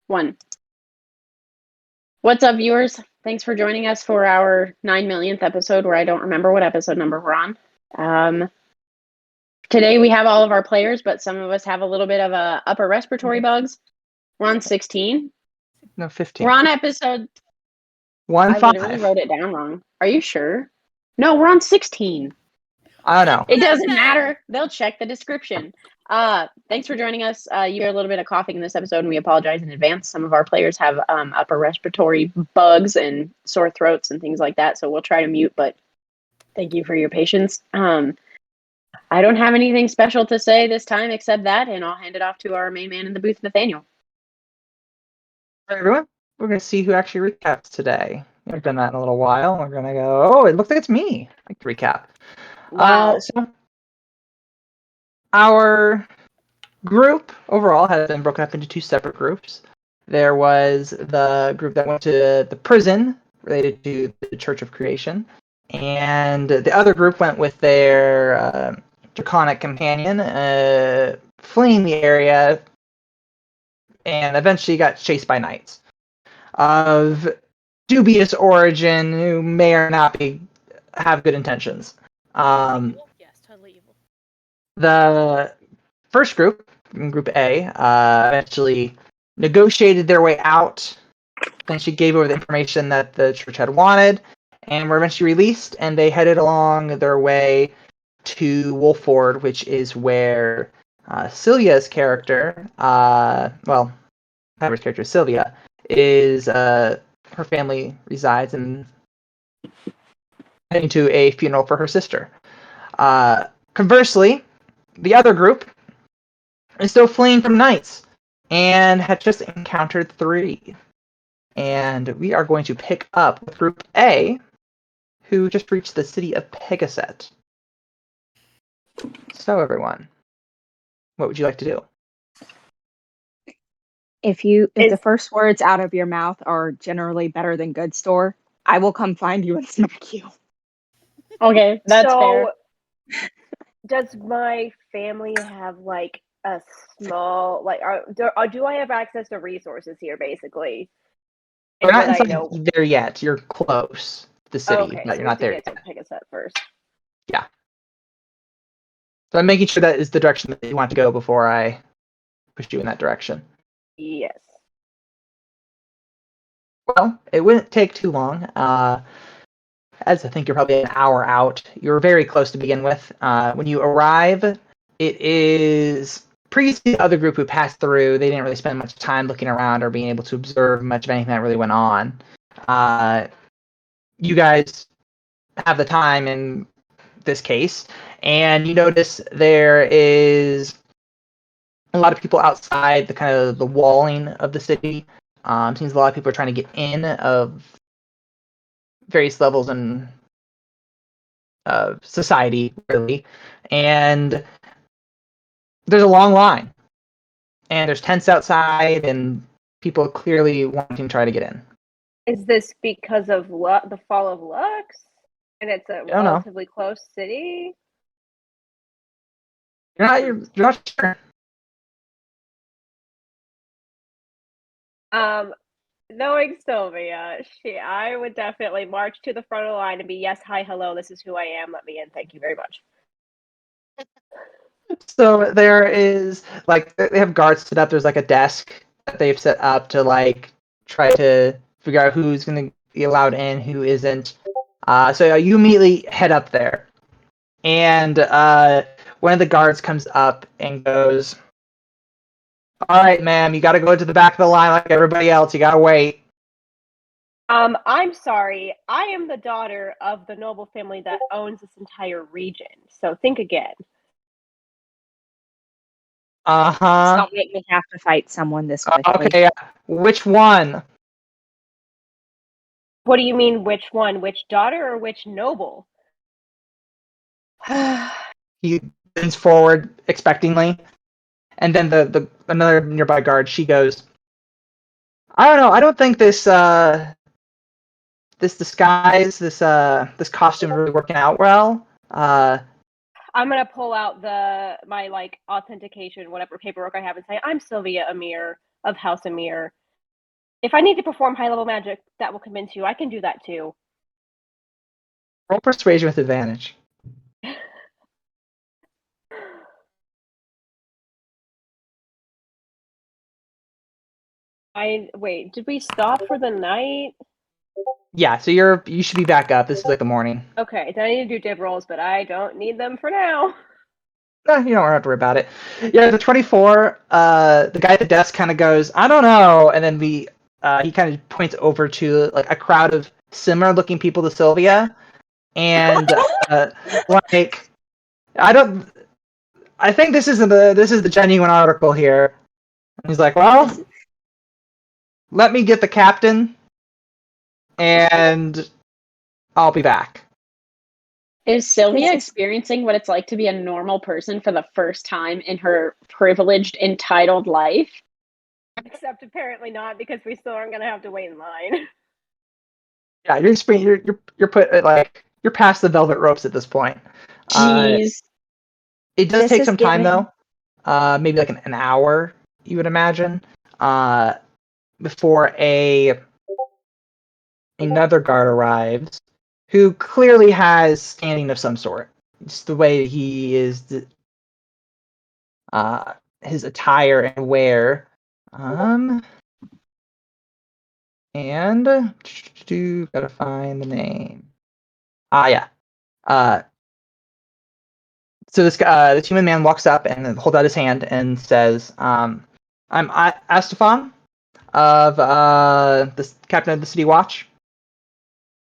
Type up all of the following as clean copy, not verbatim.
One. What's up, viewers? Thanks for joining us for our 9 millionth episode, where I don't remember what episode number we're on. Today we have all of our players, but some of us have a little bit of upper respiratory bugs. We're on 16. No, 15. We're on episode... I literally wrote it down wrong. Are you sure? No, we're on 16. I don't know. It doesn't matter. They'll check the description. Thanks for joining us. You hear a little bit of coughing in this episode, and we apologize in advance. Some of our players have upper respiratory bugs and sore throats and things like that, so we'll try to mute, but thank you for your patience. I don't have anything special to say this time except that, and I'll hand it off to our main man in the booth, Nathaniel. All right, everyone. We're going to see who actually recaps today. We've done that in a little while. We're going to go, oh, it looks like it's me. I like to recap. Wow. So our group overall has been broken up into two separate groups. There was the group that went to the prison related to the Church of Creation, and the other group went with their draconic companion, fleeing the area, and eventually got chased by knights of dubious origin who may or not have good intentions. Yes, totally evil. The first group, Group A, eventually negotiated their way out. Then she gave over the information that the church had wanted, and were eventually released, and they headed along their way to Wolford, which is where Celia's character, Piper's character Sylvia, is her family resides, and heading to a funeral for her sister. Conversely, the other group is still fleeing from knights and had just encountered 3. And we are going to pick up with Group A, who just reached the city of Pegaset. So, everyone, what would you like to do? If the first words out of your mouth are generally better than good store, I will come find you and smack you. Okay, that's fair. Does my family have like a small do I have access to resources here basically? You're not inside there yet. You're close to the city, okay, but so you're not there yet. Pick us up first. Yeah. So I'm making sure that is the direction that you want to go before I push you in that direction. Yes. Well, it wouldn't take too long. As I think you're probably an hour out. You're very close to begin with. When you arrive, it is previously the other group who passed through. They didn't really spend much time looking around or being able to observe much of anything that really went on. You guys have the time in this case, and you notice there is a lot of people outside the kind of the walling of the city. Seems a lot of people are trying to get in of various levels in society, really, and there's a long line, and there's tents outside, and people clearly wanting to try to get in. Is this because of the fall of Lux, and it's a relatively close city? You're not sure. Knowing Sylvia, I would definitely march to the front of the line and be, yes, hi, hello, this is who I am, let me in, thank you very much. So there is, they have guards set up. There's a desk that they've set up to try to figure out who's going to be allowed in, who isn't. So you immediately head up there, and one of the guards comes up and goes, "All right, ma'am, you got to go to the back of the line like everybody else. You got to wait." I'm sorry. I am the daughter of the noble family that owns this entire region, so think again. Uh-huh. Don't make me have to fight someone this quickly. Okay, which one? What do you mean, which one? Which daughter or which noble? He leans forward expectingly, and then the another nearby guard, she goes, "I don't know. I don't think this disguise, this costume is really working out well." I'm gonna pull out my authentication, whatever paperwork I have, and say, "I'm Sylvia Amir of House Amir. If I need to perform high-level magic that will convince you, I can do that too. Roll persuasion with advantage. Wait, did we stop for the night? Yeah, so you should be back up. This is like the morning. Okay, then I need to do div rolls, but I don't need them for now. You don't have to worry about it. Yeah, the 24, the guy at the desk kind of goes, I don't know, and then he kind of points over to like a crowd of similar looking people to Sylvia, and like I think this is the genuine article here. And he's like, well, let me get the captain, and I'll be back. Is Sylvia This is- experiencing what it's like to be a normal person for the first time in her privileged, entitled life? Except apparently not, because we still aren't gonna have to wait in line. Yeah, you're put like you're past the velvet ropes at this point. Jeez. It does This take is some time giving- though. Maybe like an hour, you would imagine, before another guard arrives, who clearly has standing of some sort. Just the way he is, his attire and wear, and gotta find the name. Yeah. So this human man walks up and holds out his hand and says, "I'm Astafan of the captain of the City Watch.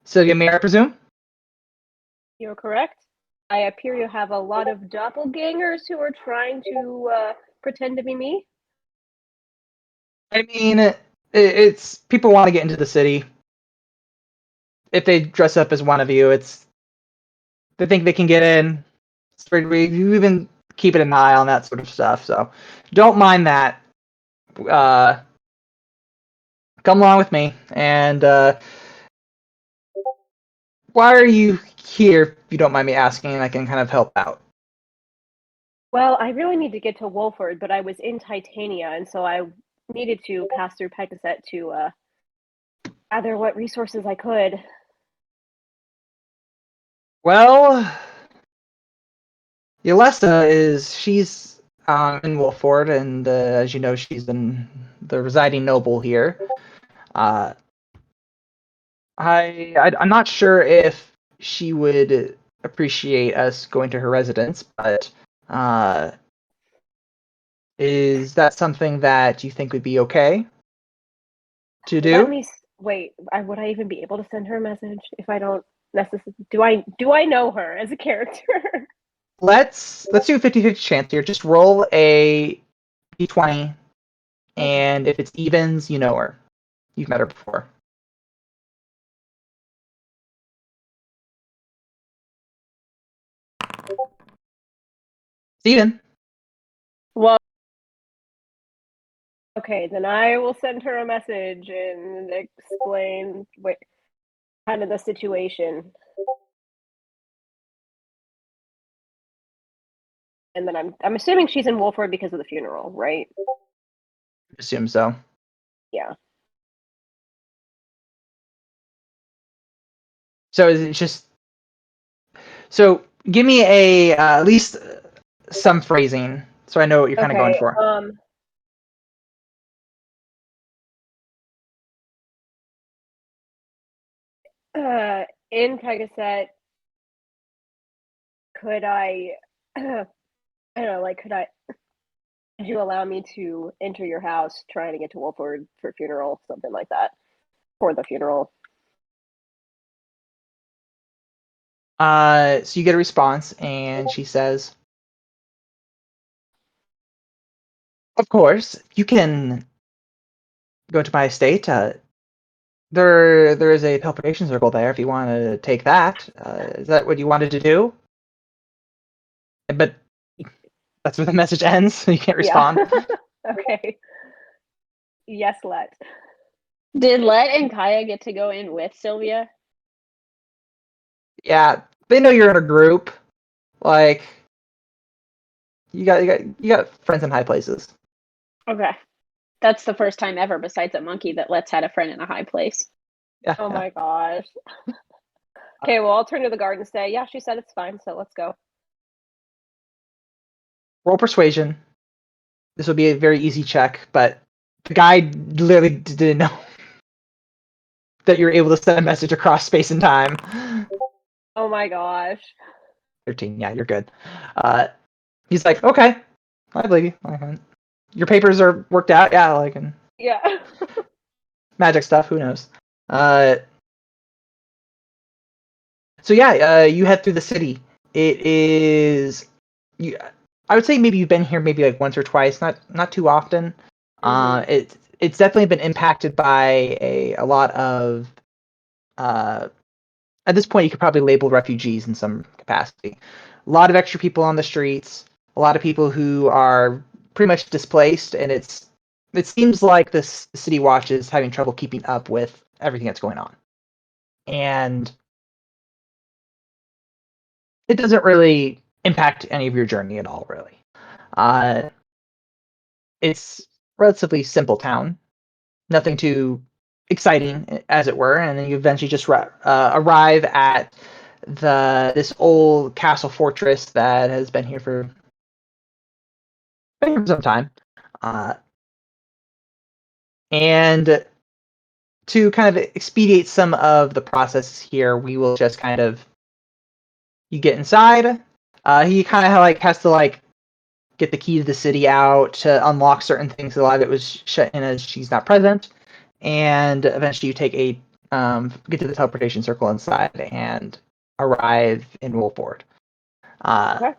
Sylvia, may I presume?" You're correct. I appear to have a lot of doppelgangers who are trying to pretend to be me. I mean, it's people want to get into the city. If they dress up as one of you, they think they can get in. You even keep it an eye on that sort of stuff. So don't mind that. Come along with me. And why are you here? If you don't mind me asking, I can kind of help out. Well, I really need to get to Wolford, but I was in Titania, and so I needed to pass through Pegaset to gather what resources I could. Well, she's in Wolford, and as you know, she's the residing noble here. I'm not sure if she would appreciate us going to her residence, but is that something that you think would be okay to do? Let me wait. Would I even be able to send her a message if I don't necessarily? Do I know her as a character? Let's do a 50-50 chance here. Just roll a d20, and if it's evens, you know her. You've met her before. Steven. Well, Okay, then I will send her a message and explain kind of the situation. And then I'm assuming she's in Wolford because of the funeral, right? Assume so. Yeah. So it's just give me at least some phrasing so I know what you're kind of going Okay. for. In Pegaset, could I I don't know, like could you allow me to enter your house trying to get to Wolford for funeral, something like that? For the funeral. So you get a response, and she says, "Of course, you can go to my estate. There is a teleportation circle there if you want to take that. Is that what you wanted to do?" But that's where the message ends, so you can't respond. Yeah. Okay. Yes, let. did Let and Kaya get to go in with Sylvia? Yeah, they know you're in a group. Like, you got friends in high places. Okay. That's the first time ever, besides a monkey, that Let's had a friend in a high place. Yeah. Oh yeah. my gosh. Okay, well, I'll turn to the guard and say, yeah, she said it's fine, so let's go. Roll persuasion. This will be a very easy check, but the guy literally didn't know that you're able to send a message across space and time. Oh my gosh. 13. Yeah, you're good. He's like, okay, I believe you. Your papers are worked out. Yeah, like, and Yeah. magic stuff. Who knows? So yeah, you head through the city. It is, I would say maybe you've been here maybe like once or twice, not too often. Mhm. It's definitely been impacted by a lot of at this point you could probably label refugees in some capacity. A lot of extra people on the streets, a lot of people who are pretty much displaced, and it seems like this city watch is having trouble keeping up with everything that's going on. And it doesn't really impact any of your journey at all, really. Uh, it's relatively simple town, nothing too exciting, as it were, and then you eventually just arrive at this old castle fortress that has been here for some time, uh, and to kind of expedite some of the processes here, we will just kind of you get inside. He kind of like has to like get the key to the city out to unlock certain things. A lot of it was shut in as she's not present, and eventually you take get to the teleportation circle inside and arrive in Wolford. Okay.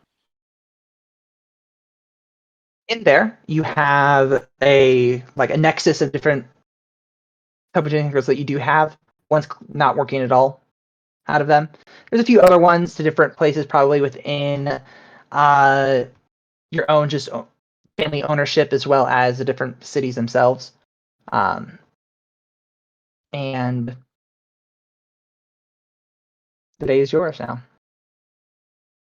In there, you have a nexus of different teleportation circles that you do have. One's not working at all out of them. There's a few other ones to different places, probably within uh, your own just family ownership as well as the different cities themselves. And the day is yours now.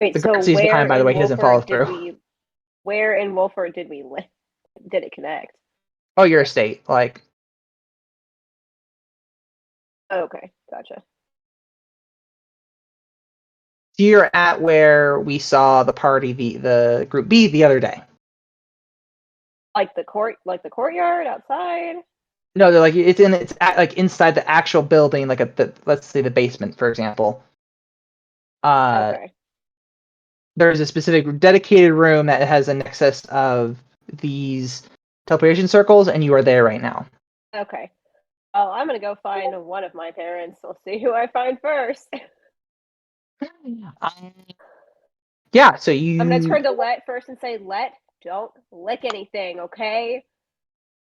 Wait, The so guard stays behind, by the way. He doesn't follow through. Where in Wolford did we live? Did it connect? Oh, your estate. Like, Okay, gotcha. you're at where we saw the party, the group B the other day. Like the courtyard outside? No, they're like like inside the actual building, like let's say the basement, for example. Okay. There's a specific dedicated room that has a nexus of these teleportation circles, and you are there right now. Okay. Well, I'm gonna go find one of my parents. We'll see who I find first. Yeah, so I'm gonna turn you. to Let first and say, Let, don't lick anything, okay?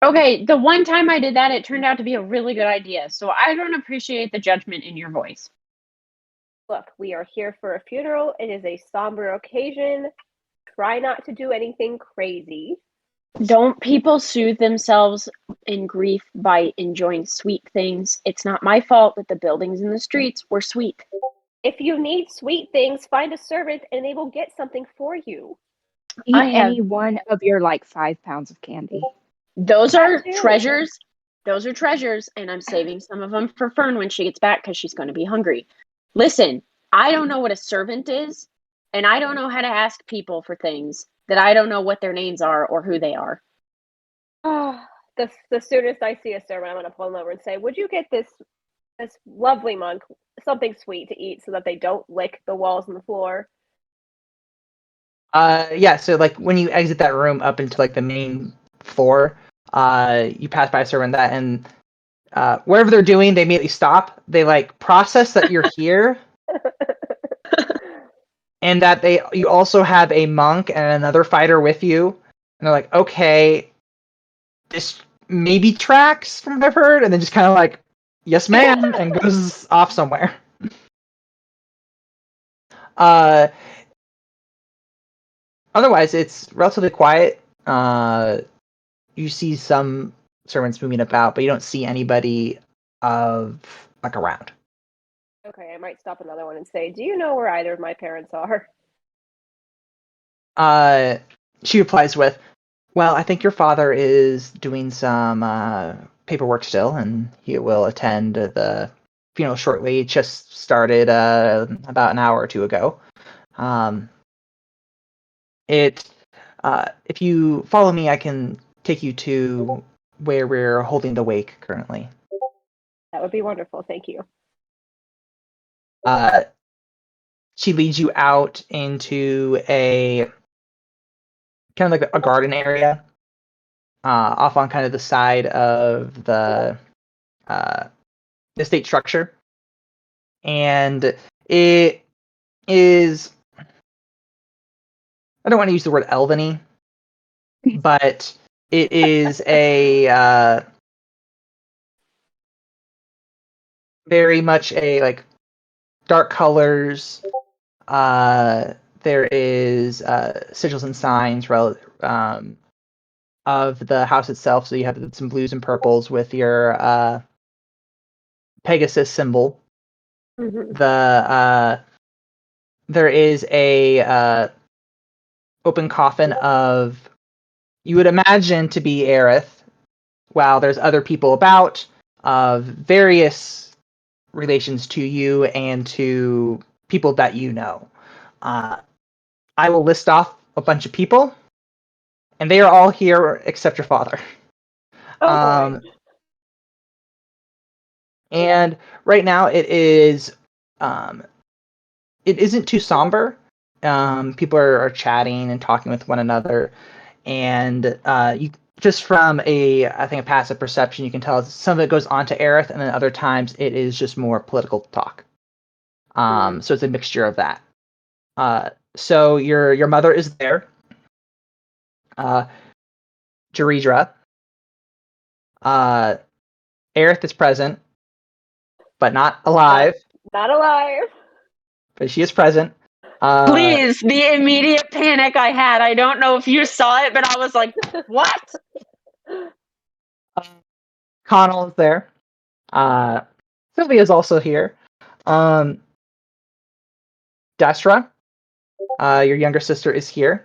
Okay, the one time I did that, it turned out to be a really good idea. So I don't appreciate the judgment in your voice. Look, we are here for a funeral. It is a somber occasion. Try not to do anything crazy. Don't people soothe themselves in grief by enjoying sweet things? It's not my fault that the buildings and the streets were sweet. If you need sweet things, find a servant and they will get something for you. Eat I have any one of your like 5 pounds of candy. those That are too. treasures. Those are treasures, and I'm saving some of them for Fern when she gets back because she's going to be hungry. Listen, I don't know what a servant is, and I don't know how to ask people for things that I don't know what their names are or who they are. The soonest I see a servant, I'm gonna pull them over and say, "Would you get this lovely monk something sweet to eat so that they don't lick the walls and the floor?" Yeah, so like when you exit that room up into like the main floor, you pass by a servant that, and whatever they're doing, they immediately stop. They like process that you're here, and that you also have a monk and another fighter with you, and they're like, okay, this maybe tracks from what I've heard, and then just kind of like, yes, ma'am, and goes off somewhere. Uh, Otherwise, it's relatively quiet. You see some servants moving about, but you don't see anybody of like around. Okay, I might stop another one and say, "Do you know where either of my parents are?" She replies with, Well, I think your father is doing some paperwork still, and he will attend the funeral shortly. It just started about an hour or two ago. Um, it if you follow me, I can take you to where we're holding the wake currently. That would be wonderful. Thank you. She leads you out into a kind of like a garden area, off on kind of the side of the estate structure, and it is. I don't want to use the word elveny, but it is a very much a like dark colors. There is sigils and signs of the house itself. So you have some blues and purples with your Pegasus symbol. Mhm. There is a open coffin of, you would imagine to be Aerith, while there's other people about of various relations to you and to people that you know. I will list off a bunch of people, and they are all here except your father. Oh boy. And right now it isn't too somber. People are chatting and talking with one another, and you just from I think a passive perception, you can tell some of it goes on to Aerith, and then other times it is just more political talk. So it's a mixture of that. So your mother is there, Jaridra. Aerith is present, but not alive. Not alive. But she is present. Please, the immediate panic I had. I don't know if you saw it, but I was like, what? Connell is there. Sylvia is also here. Destra, your younger sister, is here.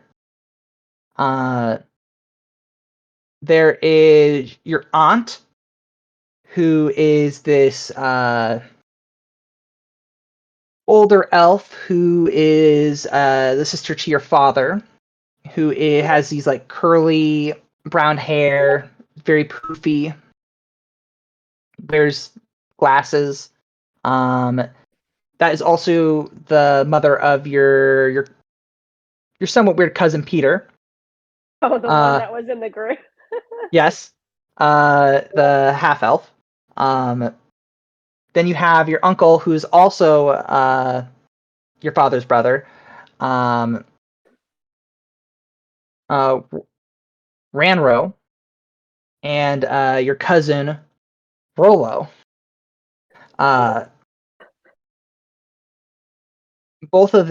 There is your aunt, who is this older elf who is the sister to your father, who has these like curly brown hair, very poofy, wears glasses. That is also the mother of your somewhat weird cousin Peter. Oh, the one that was in the group. Yes, the half elf. Then you have your uncle, who's also your father's brother, Ranro, and your cousin Rolo. Both of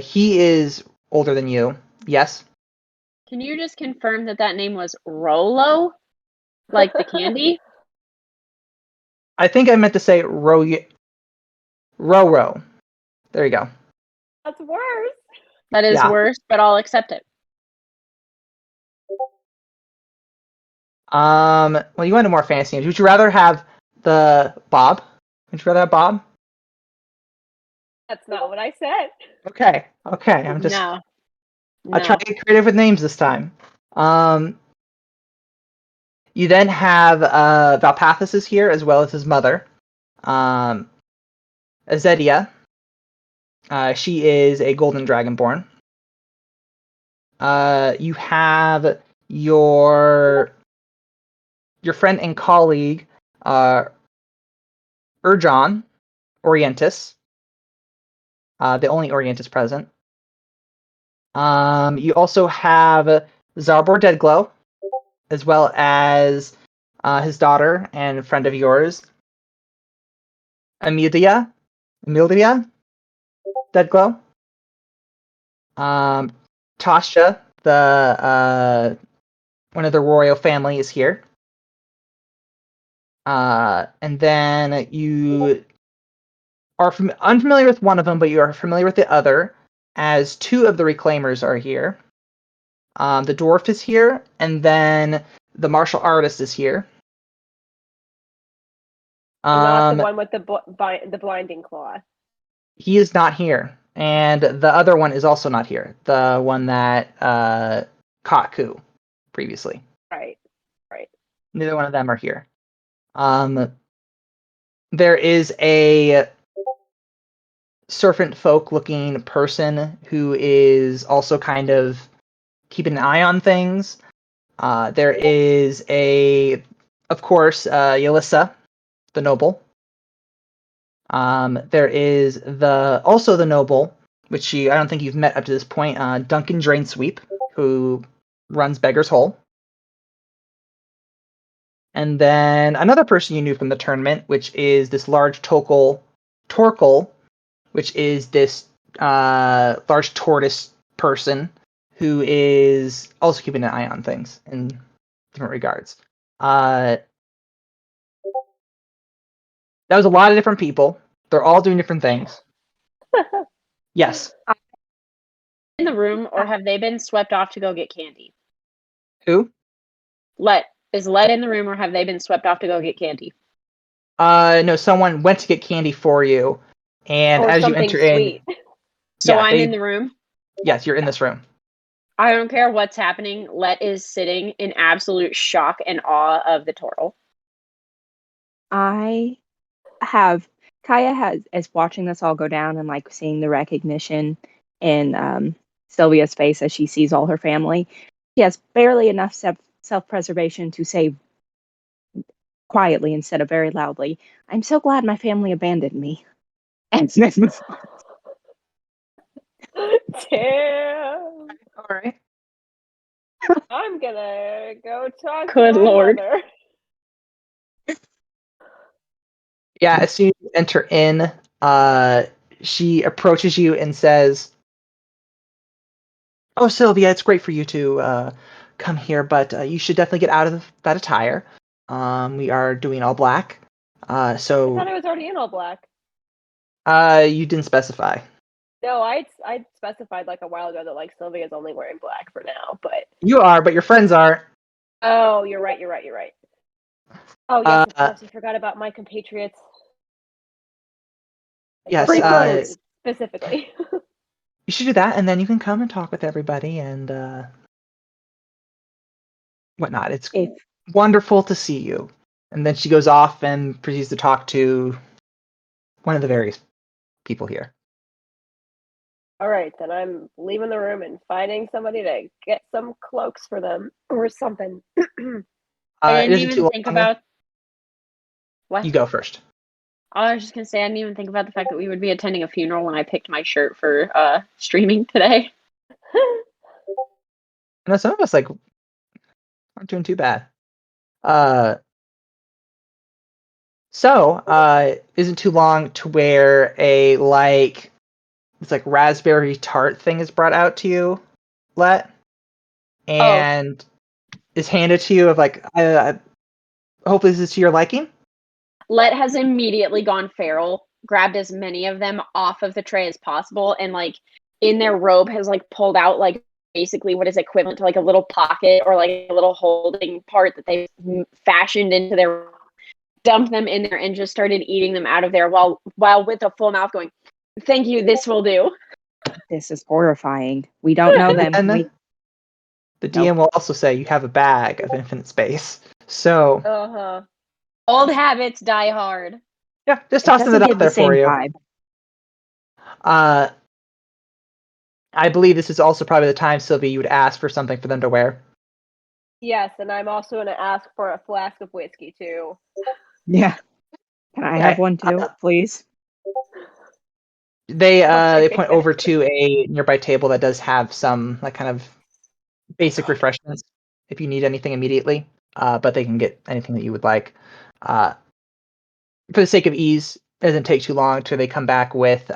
he is older than you. Yes. Can you just confirm that name was Rolo? Like the candy? I think I meant to say Roro. There you go. That's worse. That is Yeah. worse, but I'll accept it. Well, you wanted more fancy names. Would you rather have the Bob? Would you rather have Bob? That's not what I said. Okay. I'm just. No. I'll try to get creative with names this time. You then have Valpathus is here, as well as his mother, Azedia. She is a golden dragonborn. You have your friend and colleague, Urjon Orientis, the only Orientis present. You also have Zarbor Deadglow, as well as his daughter and friend of yours, Amelia Deadglow. Tasha, the one of the royal family, is here. And then you are unfamiliar with one of them, but you are familiar with the other, as two of the Reclaimers are here. The dwarf is here, and then the martial artist is here. Not the one with the blinding claw. He is not here, and the other one is also not here. The one that caught Ku previously. Right. Neither one of them are here. There is a serpent folk looking person who is also kind of keeping an eye on things. There is of course, Yelissa, the noble. There is also the noble, which I don't think you've met up to this point, Duncan Drainsweep, who runs Beggar's Hole. And then another person you knew from the tournament, which is this large Torkel, which is this large tortoise person who is also keeping an eye on things in different regards. That was a lot of different people. They're all doing different things. Yes. In the room, or have they been swept off to go get candy? Who? Is Let in the room, or have they been swept off to go get candy? No, someone went to get candy for you, and Or as you something enter sweet. in, So yeah, I'm in the room. Yes, you're in this room. I don't care what's happening. Let is sitting in absolute shock and awe of the turtle. Kaya is watching this all go down and like seeing the recognition in Sylvia's face as she sees all her family. She has barely enough self-preservation to say quietly instead of very loudly, "I'm so glad my family abandoned me." And then move on. Damn. All right. I'm gonna go talk Good to my Lord. mother. Yeah, as soon as you enter in, she approaches you and says, "Oh, Sylvia, it's great for you to come here, but you should definitely get out of that attire. We are doing all black. I So thought I was already in all black. you didn't specify. No, I specified like a while ago that like Sylvia's only wearing black for now, but You are, but your friends aren't. oh, you're right. Oh yes, of Uh, course, I forgot about my compatriots. yes, Free uh, clothes specifically. you should do that, and then you can come and talk with everybody and whatnot. It's If wonderful to see you." And then she goes off and proceeds to talk to one of the various people here. All right, then I'm leaving the room and finding somebody to get some cloaks for them or something. I It didn't isn't too even think long. about what. You go first. I was just gonna say I didn't even think about the fact that we would be attending a funeral when I picked my shirt for streaming today. And some of us like aren't doing too bad. Isn't too long to where it's like raspberry tart thing is brought out to you, Let, and is handed to you of like, hopefully this is to your liking. Let has immediately gone feral, grabbed as many of them off of the tray as possible, and like in their robe has like pulled out like basically what is equivalent to like a little pocket or like a little holding part that they fashioned into their, dumped them in there and just started eating them out of there while with a full mouth going, "Thank you, this will do." this is horrifying. We don't know them. And the DM will also say you have a bag of infinite space. So Old habits die hard. yeah, just It tossing doesn't it give out there the same for you. vibe. I believe this is also probably the time, Sylvie, you would ask for something for them to wear. Yes, and I'm also going to ask for a flask of whiskey too. Yeah. Can I have one too, please? They point over to a nearby table that does have some like kind of basic refreshments if you need anything immediately. But they can get anything that you would like. For the sake of ease, it doesn't take too long till they come back with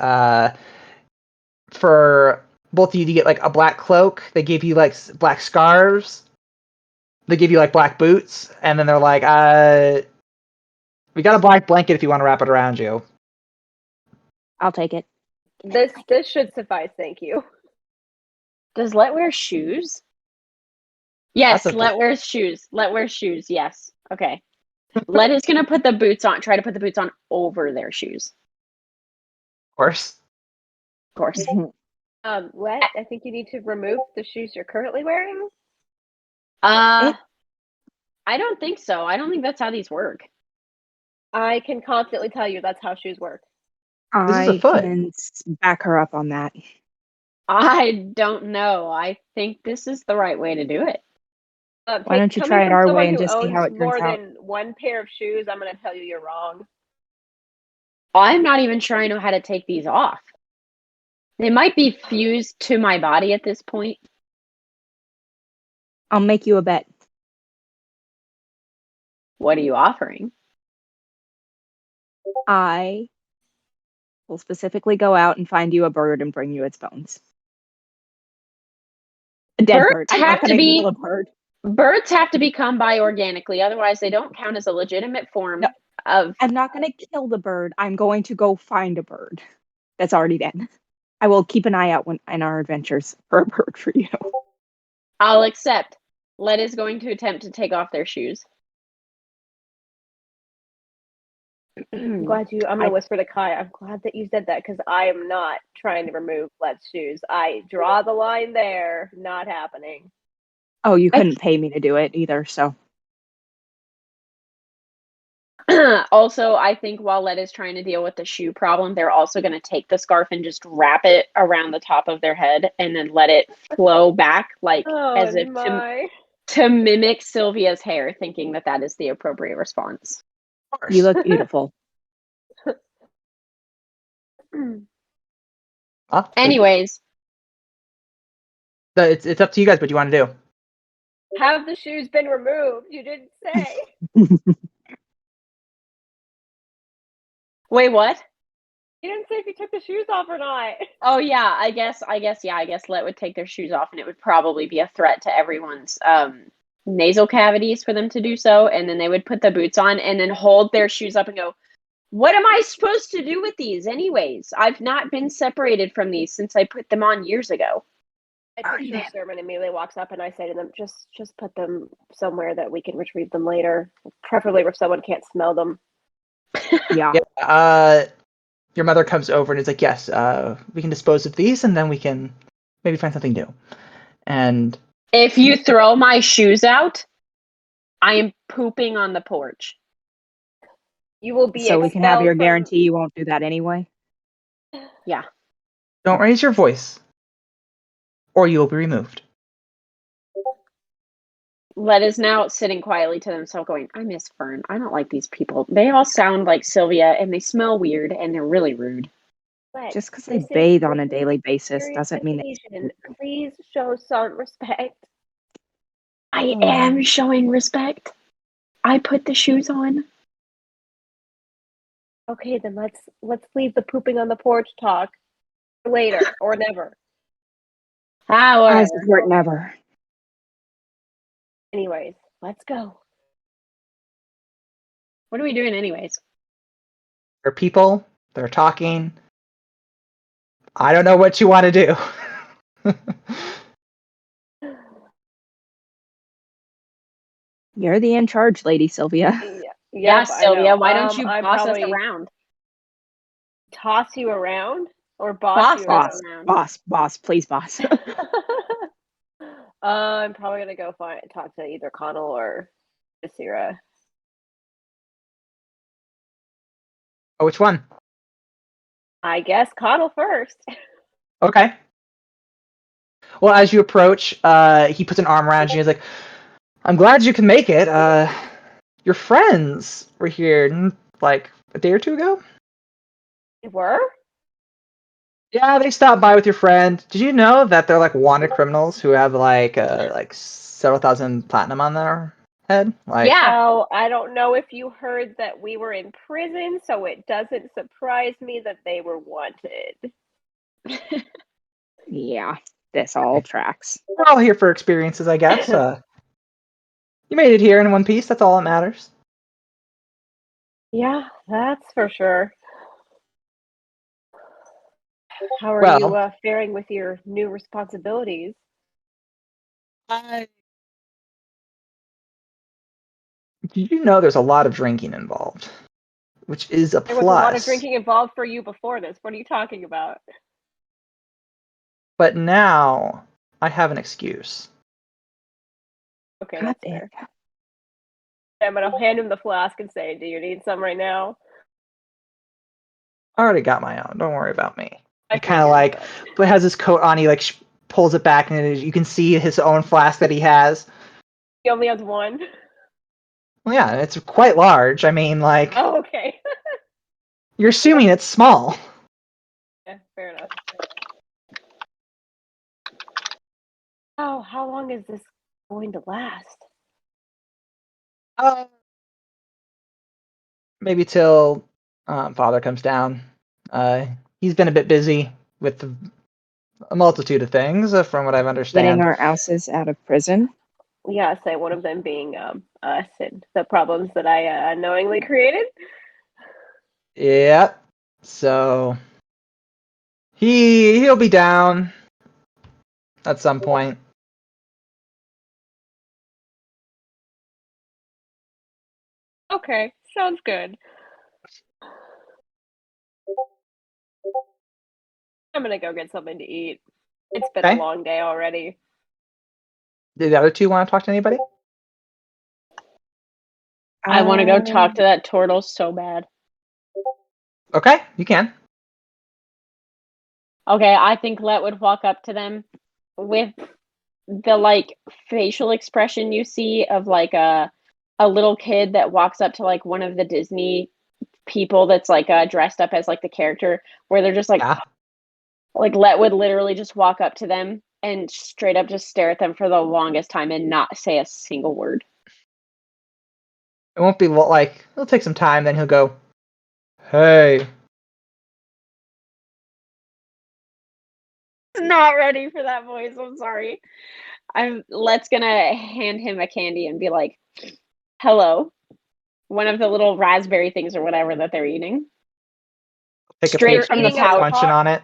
for both of you to get like a black cloak. They give you like black scarves. They give you like black boots, and then they're like, we got a black blanket if you want to wrap it around you. I'll take it. This should suffice, thank you. Does Let wear shoes? Yes, That's okay. Let wears shoes. Let wears shoes. Yes. Okay. Let is gonna put the boots on. Try to put the boots on over their shoes. Of course. Of course. Let, I think you need to remove the shoes you're currently wearing. I don't think so. I don't think that's how these work. I can confidently tell you that's how shoes work. This is a I foot. can back her up on that. I don't know. I think this is the right way to do it. Why don't you coming try it from our someone way and who just see owns how it turns more out? than one pair of shoes, I'm going to tell you you're wrong. I'm not even sure I know how to take these off. They might be fused to my body at this point. I'll make you a bet. What are you offering? I will specifically go out and find you a bird and bring you its bones. A dead bird. Birds I'm not have to going to be kill a bird. birds have to become by organically, otherwise they don't count as a legitimate form No. of. I'm not going to kill the bird. I'm going to go find a bird that's already dead. I will keep an eye out in our adventures for a bird for you. I'll accept. Let is going to attempt to take off their shoes. I'm glad you. I'm going to whisper to Kai. I'm glad that you said that because I am not trying to remove Let's shoes. I draw the line there. Not happening. Oh, you couldn't pay me to do it either, so. Also, I think while Let is trying to deal with the shoe problem, they're also going to take the scarf and just wrap it around the top of their head and then let it flow back, like as if to mimic Sylvia's hair, thinking that that is the appropriate response. Of course. You look beautiful. Anyways, So it's up to you guys what you want to do. Have the shoes been removed? You didn't say. wait, what? You didn't say if you took the shoes off or not. Oh yeah, I guess Let would take their shoes off, and it would probably be a threat to everyone's nasal cavities for them to do so, and then they would put the boots on and then hold their shoes up and go, "What am I supposed to do with these anyways? I've not been separated from these since I put them on years ago." I picture Sermon immediately walks up and I say to them, just put them somewhere that we can retrieve them later, preferably where someone can't smell them. Yeah. Your mother comes over and is like, yes, we can dispose of these and then we can maybe find something new. And if you throw my shoes out, I am pooping on the porch. You will be so we can have your guarantee you won't do that anyway? Yeah. Don't raise your voice or you will be removed. Let is now sitting quietly to themselves going, I miss Fern. I don't like these people. They all sound like Sylvia and they smell weird and they're really rude. Just because they bathe on a daily basis doesn't mean they... Please show some respect. I am showing respect. I put the shoes on. Okay, then let's leave the pooping on the porch talk later or never. I support never. Anyways, let's go. What are we doing anyways? There are people, they're talking. I don't know what you want to do. You're the in charge lady, Sylvia. Yeah, Sylvia, why don't you boss us around? Toss you around or boss you around? Boss, please boss. I'm probably gonna go talk to either Connell or Asira. Oh, which one? I guess Connell first. Okay. Well, as you approach, he puts an arm around you and he's like, I'm glad you can make it. Your friends were here like a day or two ago? They were? Yeah, they stopped by with your friend. Did you know that they're like wanted criminals who have like several thousand platinum on their head? Well, I don't know if you heard that we were in prison, so it doesn't surprise me that they were wanted. Yeah, this all tracks. We're all here for experiences, I guess. You made it here in one piece. That's all that matters. Yeah, that's for sure. How are you faring with your new responsibilities? Did you know there's a lot of drinking involved, which is a There was a lot of plus. drinking involved for you before this. What are you talking about? But now I have an excuse. Okay, God that's damn. fair. I'm gonna hand him the flask and say, "Do you need some right now?" I already got my own. Don't worry about me. I He kind of figured, like but has his coat on. He like pulls it back, and you can see his own flask that he has. he only has one. Well, yeah, it's quite large. I mean, like Oh, okay. you're assuming it's small. Yeah, fair enough. Oh, how long is this going to last? Uh, maybe till father comes down. He's been a bit busy with a multitude of things, from what I Getting understand. our asses out of prison. Yeah, say one of them being us and the problems that I unknowingly created. Yep. So he'll be down at some point. Okay, sounds good. I'm gonna go get something to eat. It's been a Okay. long day already. Do the other two want to talk to anybody? I want to go Um, talk to that turtle so bad. Okay, you can. Okay, I think Let would walk up to them with the like facial expression you see of like a little kid that walks up to like one of the Disney people that's like dressed up as like the character, where they're just Yeah. like Let would literally just walk up to them and straight up just stare at them for the longest time and not say a single word. It won't be like it'll take some time. Then he'll go, "Hey." Not ready for that voice. I'm sorry. Let's gonna hand him a candy and be like, "Hello." One of the little raspberry things or whatever that they're eating. Take a Straight pinch from and the eating a start pouch. munching on it.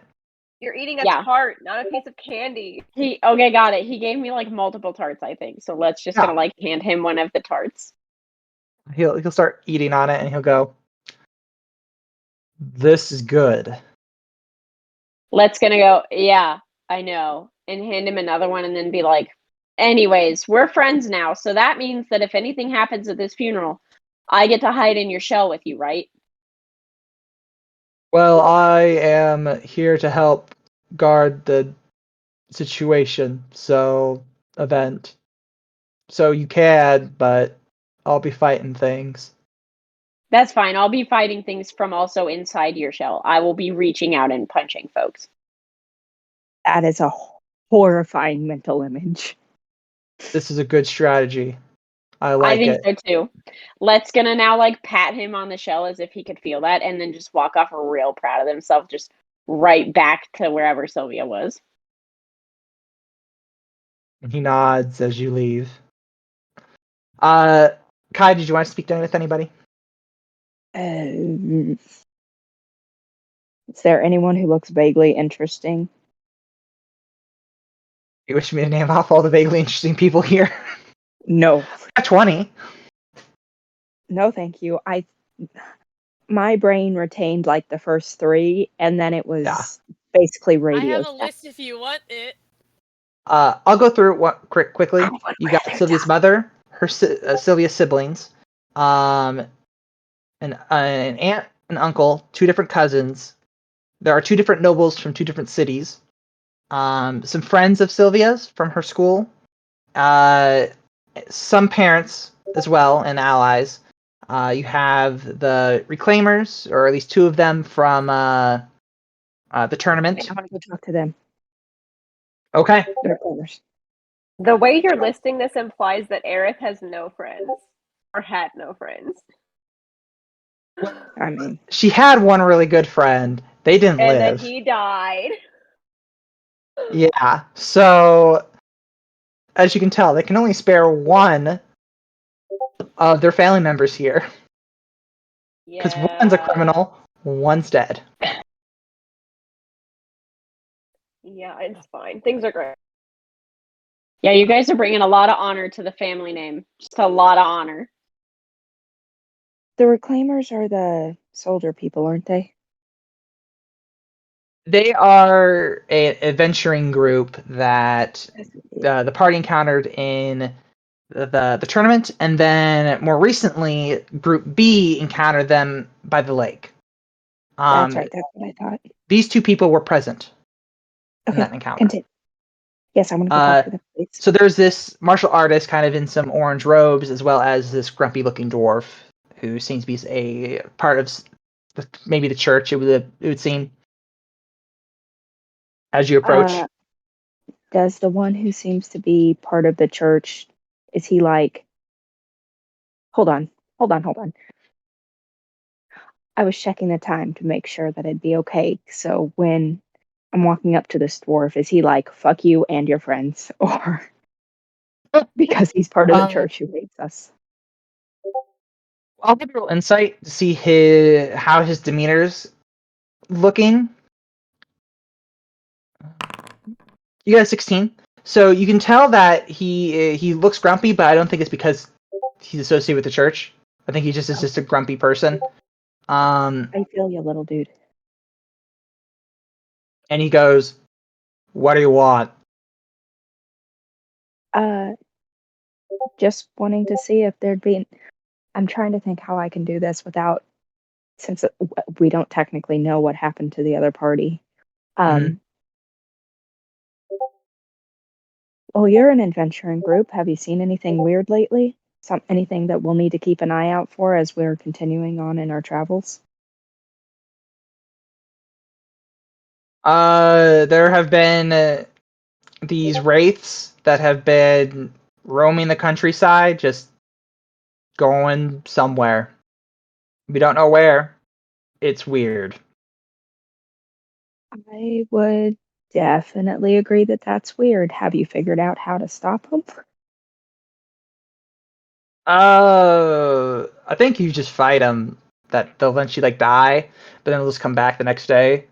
You're eating a Yeah. tart, not a piece of candy. He okay, got it. He gave me like multiple tarts, I think. So let's just gonna Yeah. like hand him one of the tarts. He'll start eating on it, and he'll go, "This is good." Let's gonna go, yeah, I know. And hand him another one and then be like, anyways, we're friends now. So that means that if anything happens at this funeral, I get to hide in your shell with you, right? Well, I am here to help guard the situation, so event. So you can, but I'll be fighting things. That's fine. I'll be fighting things from also inside your shell. I will be reaching out and punching folks. that is a horrifying mental image. This is a good strategy. I I like think it. so too. Let's gonna now like pat him on the shell as if he could feel that and then just walk off real proud of himself, just right back to wherever Sylvia was. And he nods as you leave. Kai, did you want to speak with anybody? Is there anyone who looks vaguely interesting? You wish me to name off all the vaguely interesting people here? No, Got 20. no, thank you. My brain retained like the first three, and then it was Yeah. basically I radio. have a list if you want it. I'll go through it quickly. I would You got rather Sylvia's die. mother, her Sylvia's siblings, an aunt and uncle, two different cousins. There are two different nobles from two different cities. Some friends of Sylvia's from her school. Some parents as well and allies. You have the Reclaimers, or at least two of them from the tournament. I want to go talk to them. Okay. The reclaimers. The way you're listing this implies that Aerith has no friends. Or had no friends. I mean, She had one really good friend. They didn't And then live. he died. Yeah. So, as you can tell, they can only spare one of their family members here. Because one's a Yeah. criminal, one's dead. Yeah, it's fine. Things are great. Yeah, you guys are bringing a lot of honor to the family name. Just a lot of honor. The Reclaimers are the soldier people, aren't they? They are an adventuring group that the party encountered in the tournament, and then more recently, Group B encountered them by the lake. That's right. That's what I thought. These two people were present in Okay, that encounter. continue. Yes, I want to go talk to them, please. So there's this martial artist kind of in some orange robes, as well as this grumpy-looking dwarf who seems to be a part of maybe the church. It would seem as you approach. Does the one who seems to be part of the church, is he like, hold on. I was checking the time to make sure that it'd be okay. So when I'm walking up to this dwarf, is he like, fuck you and your friends? Or because he's part of the church who hates us? I'll give you a little insight to see how his demeanor's looking. You got a 16. So you can tell that he looks grumpy, but I don't think it's because he's associated with the church. I think he just is just a grumpy person. I feel you, little dude. And he goes, "What do you want?" Just wanting to see if there'd be. I'm trying to think how I can do this without, since we don't technically know what happened to the other party. Well, you're an adventuring group. Have you seen anything weird lately? Anything that we'll need to keep an eye out for as we're continuing on in our travels? There have been these wraiths that have been roaming the countryside, just going somewhere. We don't know where. It's weird. I would definitely agree that that's weird. Have you figured out how to stop them? I think you just fight them. That they'll eventually die, but then they'll just come back the next day.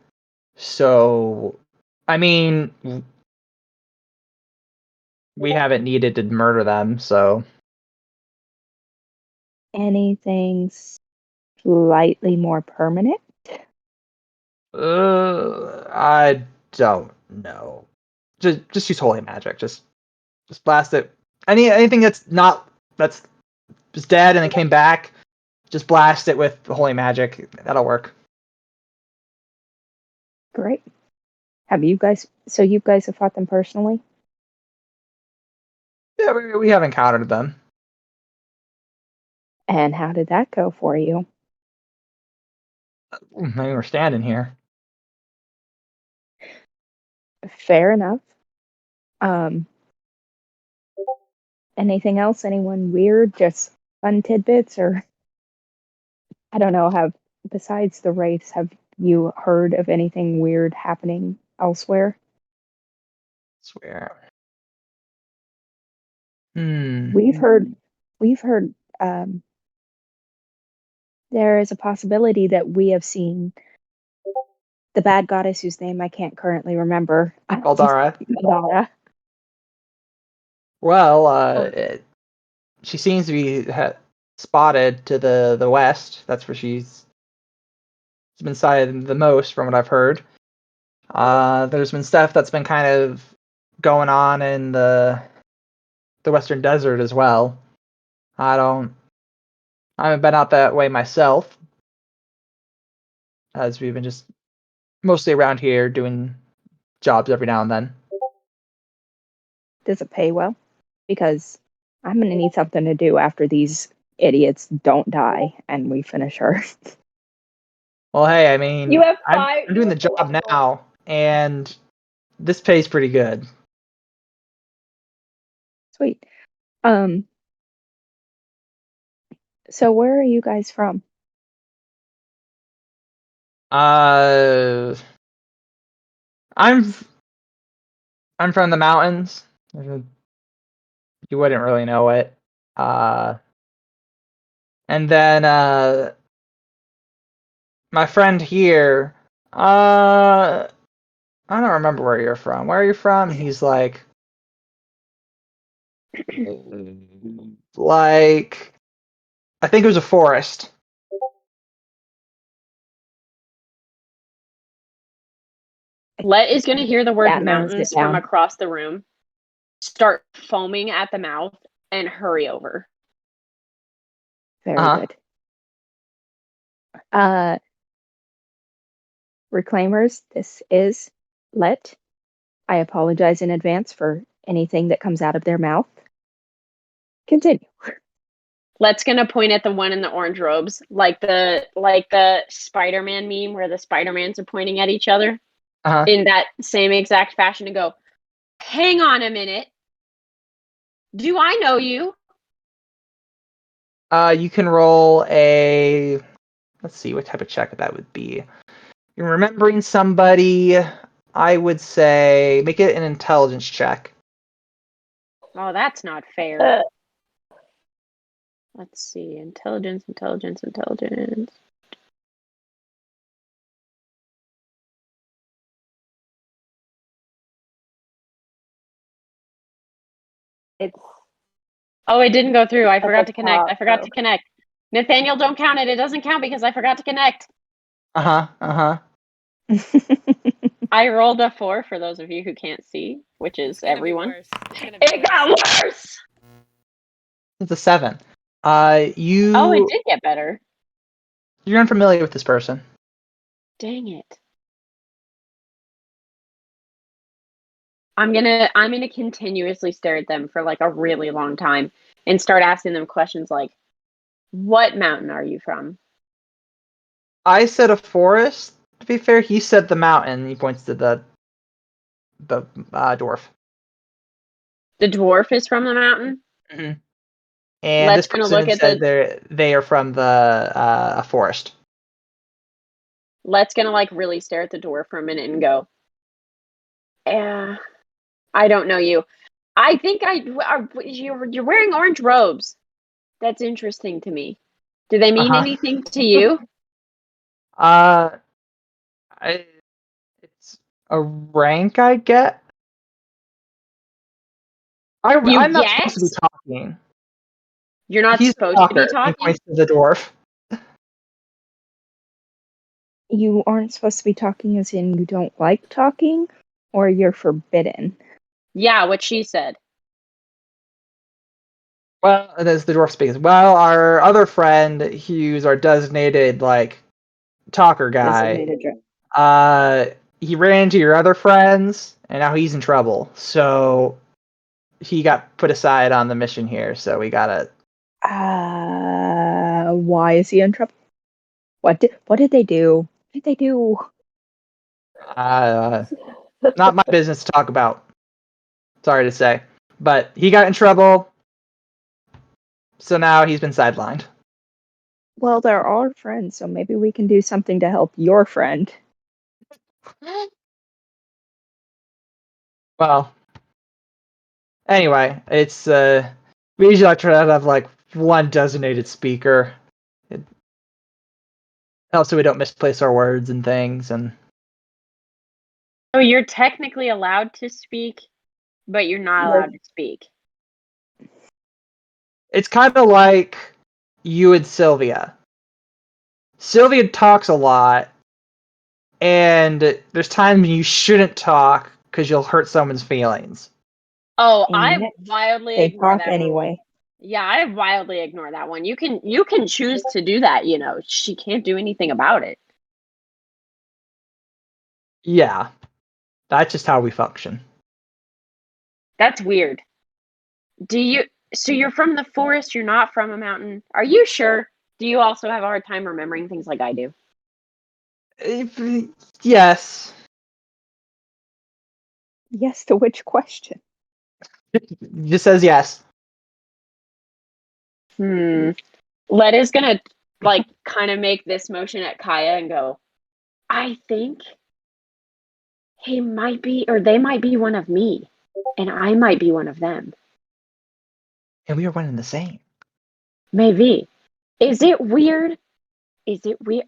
So, I mean, we haven't needed to murder them, so. Anything slightly more permanent? I don't know. Just use holy magic. Just blast it. Anything that's just dead and then came back. Just blast it with the holy magic. That'll work. Great. Have you guys? So you guys have fought them personally? Yeah, we have encountered them. And how did that go for you? I mean, we're standing here. Fair enough. Anything else? Anyone weird? Just fun tidbits, or I don't know. Besides the wraiths, have you heard of anything weird happening elsewhere? Swear. We've heard there is a possibility that we have seen the bad goddess whose name I can't currently remember. Galdara. Galdara. Well, she seems to be spotted to the west. That's where she's been sighted the most, from what I've heard. There's been stuff that's been kind of going on in the Western Desert as well. I haven't been out that way myself, as we've been just mostly around here doing jobs every now and then. Does it pay well? Because I'm going to need something to do after these idiots don't die and we finish her. Well, hey, I mean, You have I'm five. doing the job now, and this pays pretty good. Sweet. So where are you guys from? I'm from the mountains. You wouldn't really know it. And then my friend here, I don't remember where you're from. Where are you from? He's like I think it was a forest. Let is going to hear the word Yeah, narrows it mountains from down. across the room, start foaming at the mouth, and hurry over. Very Uh-huh. good. Reclaimers, this is Let. I apologize in advance for anything that comes out of their mouth. Continue. Let's going to point at the one in the orange robes, like the Spider-Man meme where the Spider-Mans are pointing at each other Uh-huh. in that same exact fashion, and go, hang on a minute. Do I know you? You can roll a. Let's see what type of check that would be. You're remembering somebody. I would say make it an intelligence check. Oh, that's not fair. Uh, Let's see. Intelligence. it's Oh, it didn't go through. I at forgot the to connect. top. Nathaniel, don't count it. It doesn't count because I forgot to connect. Uh-huh. I rolled a 4 for those of you who can't see, which is everyone. It got worse. It's a 7. Oh, it did get better. You're unfamiliar with this person. Dang it. I'm gonna continuously stare at them for like a really long time and start asking them questions like, what mountain are you from? I said a forest. To be fair, he said the mountain. He points to the dwarf. The dwarf is from the mountain. Mm-hmm. And Let's this gonna person look at said they are from the forest. Let's gonna like really stare at the dwarf for a minute and go, yeah, I don't know you. I think you're wearing orange robes. That's interesting to me. Do they mean Uh-huh. anything to you? It's a rank I get. You I'm not get? supposed to be talking. You're not He's a supposed to be talker. He talking? points to the dwarf. You aren't supposed to be talking as in you don't like talking, or you're forbidden. Yeah, what she said. Well, and as the dwarf speaks, well, our other friend, who's our designated talker guy, Designated drug. he ran into your other friends, and now he's in trouble. So he got put aside on the mission here. So we gotta. Why is he in trouble? What did they do? What did they do? Not my business to talk about. Sorry to say, but he got in trouble. So now he's been sidelined. Well, they're our friends, so maybe we can do something to help your friend. Well, anyway, it's we usually like to have like one designated speaker. It helps so we don't misplace our words and things. And So you're technically allowed to speak, but you're not allowed to speak. it's kind of like you and Sylvia. Sylvia talks a lot, and there's times when you shouldn't talk because you'll hurt someone's feelings. Oh, And I yet wildly they ignore talk that rule. anyway. Yeah, I wildly ignore that one. You can choose to do that, She can't do anything about it. Yeah, that's just how we function. That's weird. So you're from the forest, you're not from a mountain. Are you sure? Do you also have a hard time remembering things like I do? Yes. Yes to which question? Just says yes. Let is gonna kind of make this motion at Kaya and go, I think he might be, or they might be one of me, and I might be one of them. And we are one and the same. Maybe. Is it weird?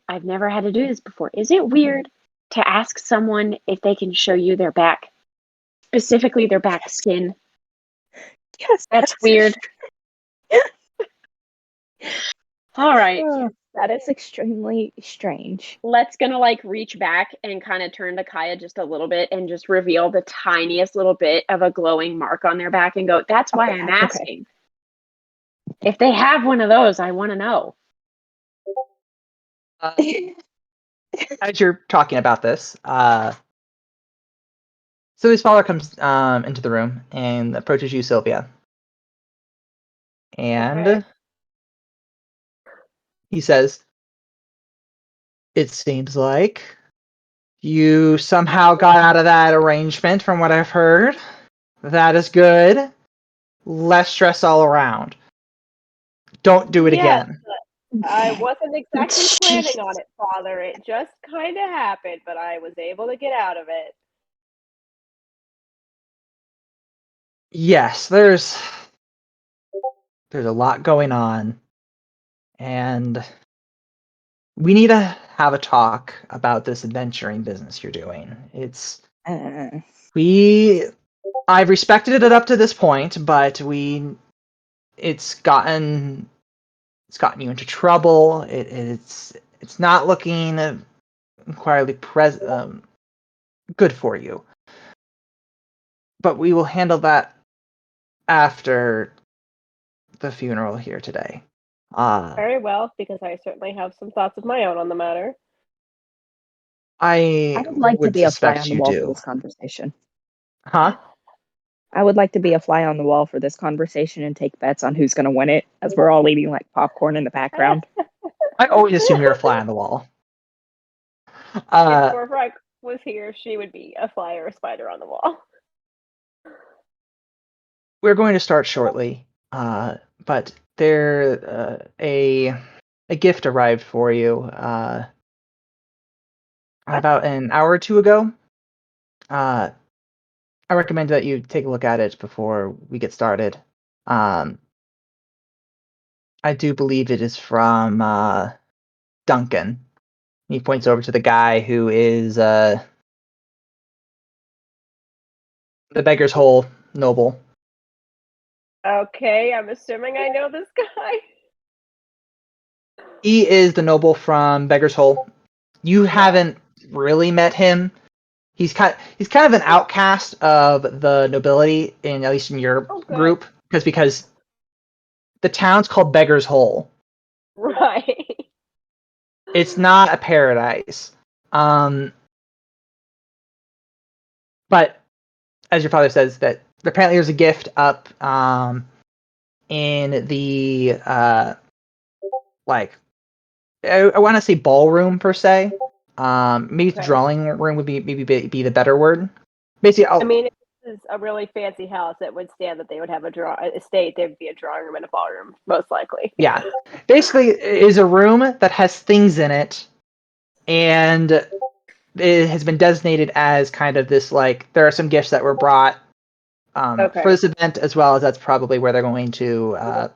I've never had to do this before. Is it weird to ask someone if they can show you their back, specifically their back skin? Yes, That's weird. All right. That is extremely strange. Let's gonna like reach back and kind of turn to Kaya just a little bit and just reveal the tiniest little bit of a glowing mark on their back and go, that's why I'm asking. Okay. If they have one of those, I want to know. As you're talking about this, Sylvia's father comes into the room and approaches you, Sylvia. And he says, it seems like you somehow got out of that arrangement from what I've heard. That is good. Less stress all around. Don't do it again. I wasn't exactly planning on it, Father. It just kind of happened, but I was able to get out of it. Yes, there's a lot going on. And we need to have a talk about this adventuring business you're doing. I've respected it up to this point, but it's gotten you into trouble. It's not looking entirely good for you. But we will handle that after the funeral here today. Very well, because I certainly have some thoughts of my own on the matter. I would like to be a fly suspect on the you wall do. for this conversation. Huh? I would like to be a fly on the wall for this conversation and take bets on who's going to win it, as we're all eating like popcorn in the background. I always assume you're a fly on the wall. If Gorvrak was here, she would be a fly or a spider on the wall. We're going to start shortly, but a gift arrived for you about an hour or two ago. I recommend that you take a look at it before we get started. I do believe it is from Duncan. He points over to the guy who is the Beggar's Hole noble. Okay, I'm assuming I know this guy. He is the noble from Beggar's Hole. You haven't really met him. He's kind of an outcast of the nobility, at least in your group, because the town's called Beggar's Hole. Right. It's not a paradise. But as your father says, that apparently there's a gift up in the I want to say ballroom per se. Maybe the drawing room would be the better word. Basically, I mean, if this is a really fancy house, it would stand that they would have a estate. There would be a drawing room and a ballroom, most likely. Yeah, basically, it is a room that has things in it, and it has been designated as kind of this there are some gifts that were brought for this event, as well as that's probably where they're going to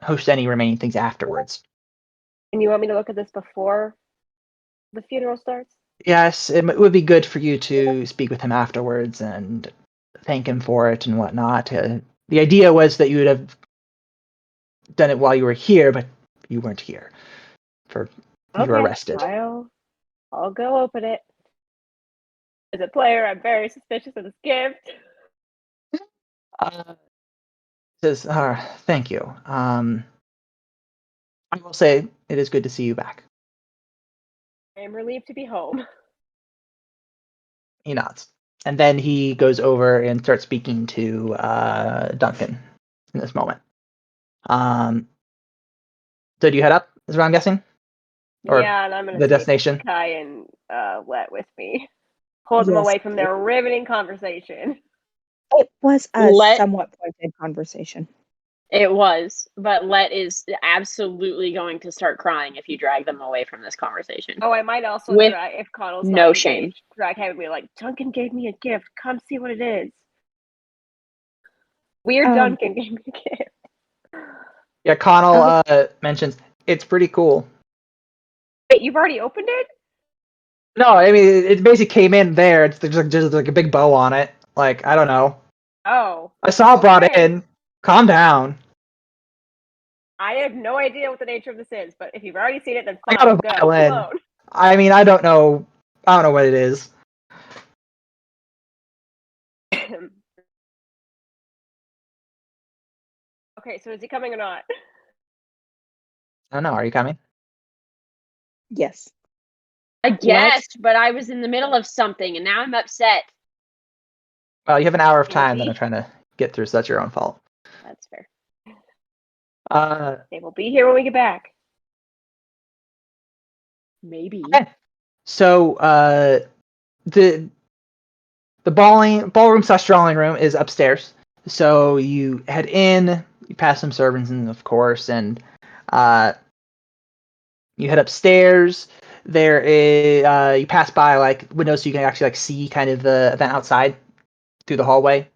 host any remaining things afterwards. And you want me to look at this before the funeral starts? Yes, it would be good for you to speak with him afterwards and thank him for it and whatnot. The idea was that you would have done it while you were here, but you weren't here. You were arrested. I'll go open it. As a player, I'm very suspicious of this gift. Says, thank you. I will say it is good to see you back. I am relieved to be home. He nods. And then he goes over and starts speaking to Duncan in this moment. So do you head up, is what I'm guessing? Or yeah, and I'm going the to destination? Kai and Let with me. Hold them away from their riveting conversation. It was a somewhat pointed conversation. It was, but Let is absolutely going to start crying if you drag them away from this conversation. Oh, I might also drag, if Connell's no not shame, engaged, drag him and be like, Duncan gave me a gift. Come see what it is. Weird Duncan gave me a gift. Yeah, Connell mentions it's pretty cool. Wait, you've already opened it? No, I mean it basically came in there. It's just like a big bow on it. Like, I don't know. Oh. I saw it brought in. Calm down. I have no idea what the nature of this is, but if you've already seen it, then I fine. got a Go. violin. Alone. I mean, I don't know what it is. Okay, so is he coming or not? I don't know. Are you coming? Yes. I guessed, but I was in the middle of something, and now I'm upset. Well, you have an hour of time that Maybe. I'm trying to get through, so that's your own fault. That's fair. They will be here when we get back. Maybe. Okay. So the ballroom slash drawing room is upstairs. So you head in, you pass some servants in, of course, and you head upstairs. There is you pass by like windows, so you can actually like see kind of the event outside through the hallway.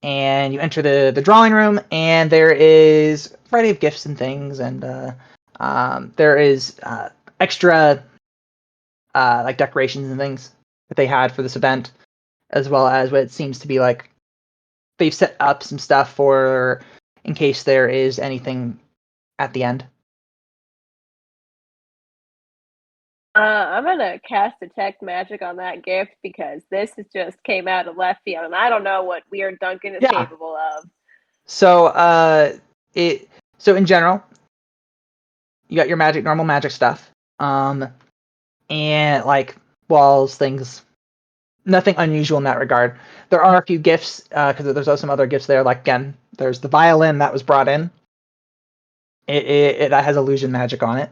And you enter the drawing room, and there is a variety of gifts and things, and there is extra like decorations and things that they had for this event, as well as what it seems to be like they've set up some stuff for in case there is anything at the end. I'm gonna cast detect magic on that gift because this is just came out of left field, and I don't know what weird Duncan is Yeah. capable of. So so in general, you got your normal magic stuff, and like walls, things, nothing unusual in that regard. There are a few gifts because there's also some other gifts there. Like again, there's the violin that was brought in. It that has illusion magic on it.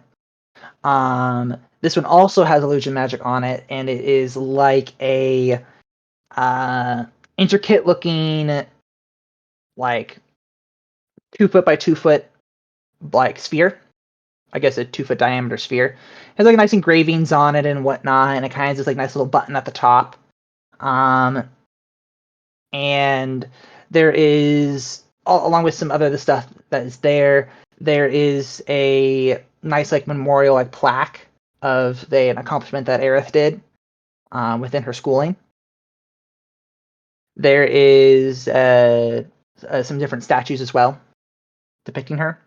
This one also has illusion magic on it, and it is like a intricate looking, like 2 foot by 2 foot like sphere. I guess a 2 foot diameter sphere. It has like nice engravings on it and whatnot, and it kind of just like nice little button at the top. And there is along with some other stuff that is there. There is a nice like memorial like plaque of an accomplishment that Aerith did within her schooling. There is some different statues as well depicting her,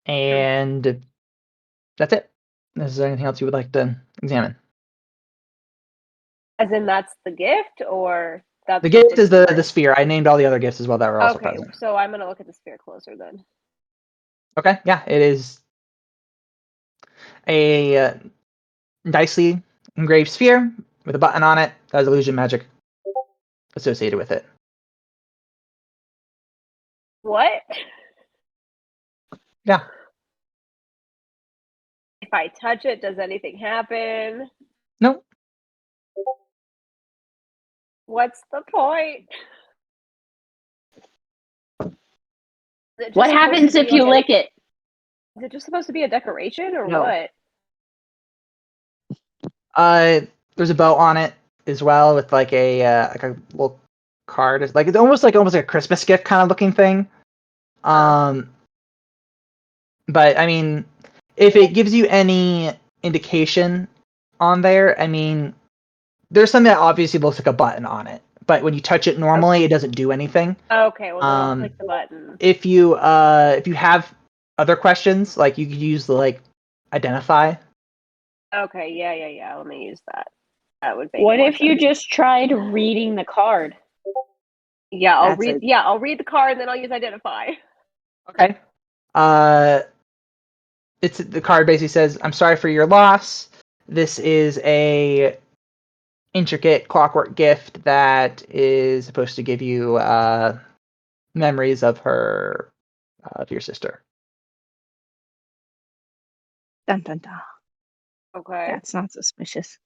and that's it. Is there anything else you would like to examine? As in, that's the gift, or that's The just gift is the the sphere. I named all the other gifts as well that were also Okay, present. so I'm gonna look at the sphere closer then. Okay, yeah, it is a nicely engraved sphere with a button on it that has illusion magic associated with it. What? Yeah. If I touch it, does anything happen? No. What's the point? What happens if you lick it? Is it just supposed to be a decoration or No. what? There's a bow on it as well with like a little card. It's almost like a Christmas gift kind of looking thing. But I mean, if it gives you any indication on there, I mean, there's something that obviously looks like a button on it, but when you touch it normally, it doesn't do anything. Okay, well then I'll click the button. If you have other questions, like you could use the like identify. Okay, yeah. Let me use that. That would make What more if you sense. just tried reading the card? Yeah, I'll That's read. it. Yeah, I'll read the card and then I'll use identify. Okay. It's the card basically says, "I'm sorry for your loss. This is a intricate clockwork gift that is supposed to give you memories of your sister." Dun dun dun. Okay. That's not suspicious.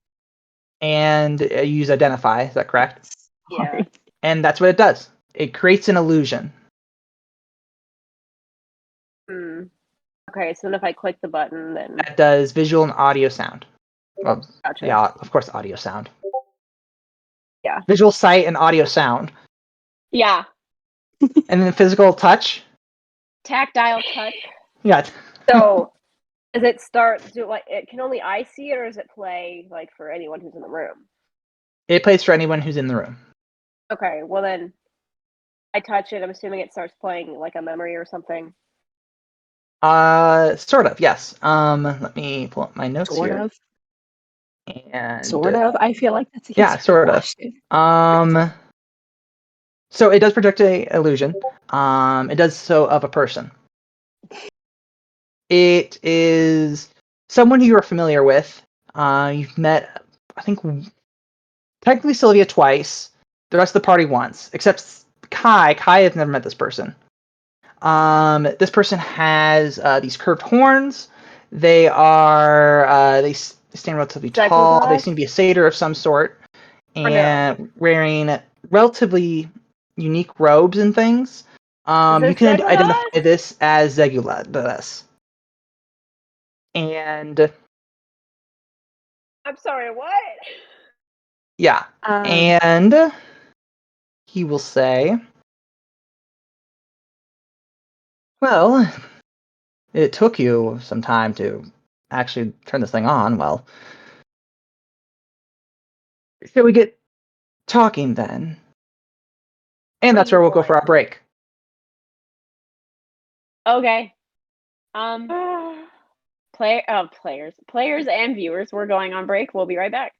And you use identify. Is that correct? Yeah. Sorry. And that's what it does. It creates an illusion. Hmm. Okay, so then if I click the button, then That does visual and audio sound. Well, gotcha. yeah, of course, audio sound. Yeah. Visual, sight, and audio sound. Yeah. And then physical touch. Tactile touch. Yeah. So does it start? It can only I see it, or does it play like for anyone who's in the room? It plays for anyone who's in the room. Okay, well then I touch it. I'm assuming it starts playing like a memory or something. Sort of, yes. Let me pull up my notes Sort here. of. And Sort of. I feel like that's a yeah, yes sort of. question. So it does project a illusion. It does so of a person. It is someone who you are familiar with. You've met, I think, technically Sylvia twice. The rest of the party once, except Kai. Kai has never met this person. This person has these curved horns. They are they stand relatively tall. They Zeguglas? seem to be a satyr of some sort, and wearing relatively unique robes and things. Is You this can Legolas? identify this as Zegulus. And I'm sorry, what? yeah, and he will say, well, it took you some time to actually turn this thing on. Well, shall we get talking then? And that's where we'll go for our break. Okay. Players and viewers, we're going on break. We'll be right back.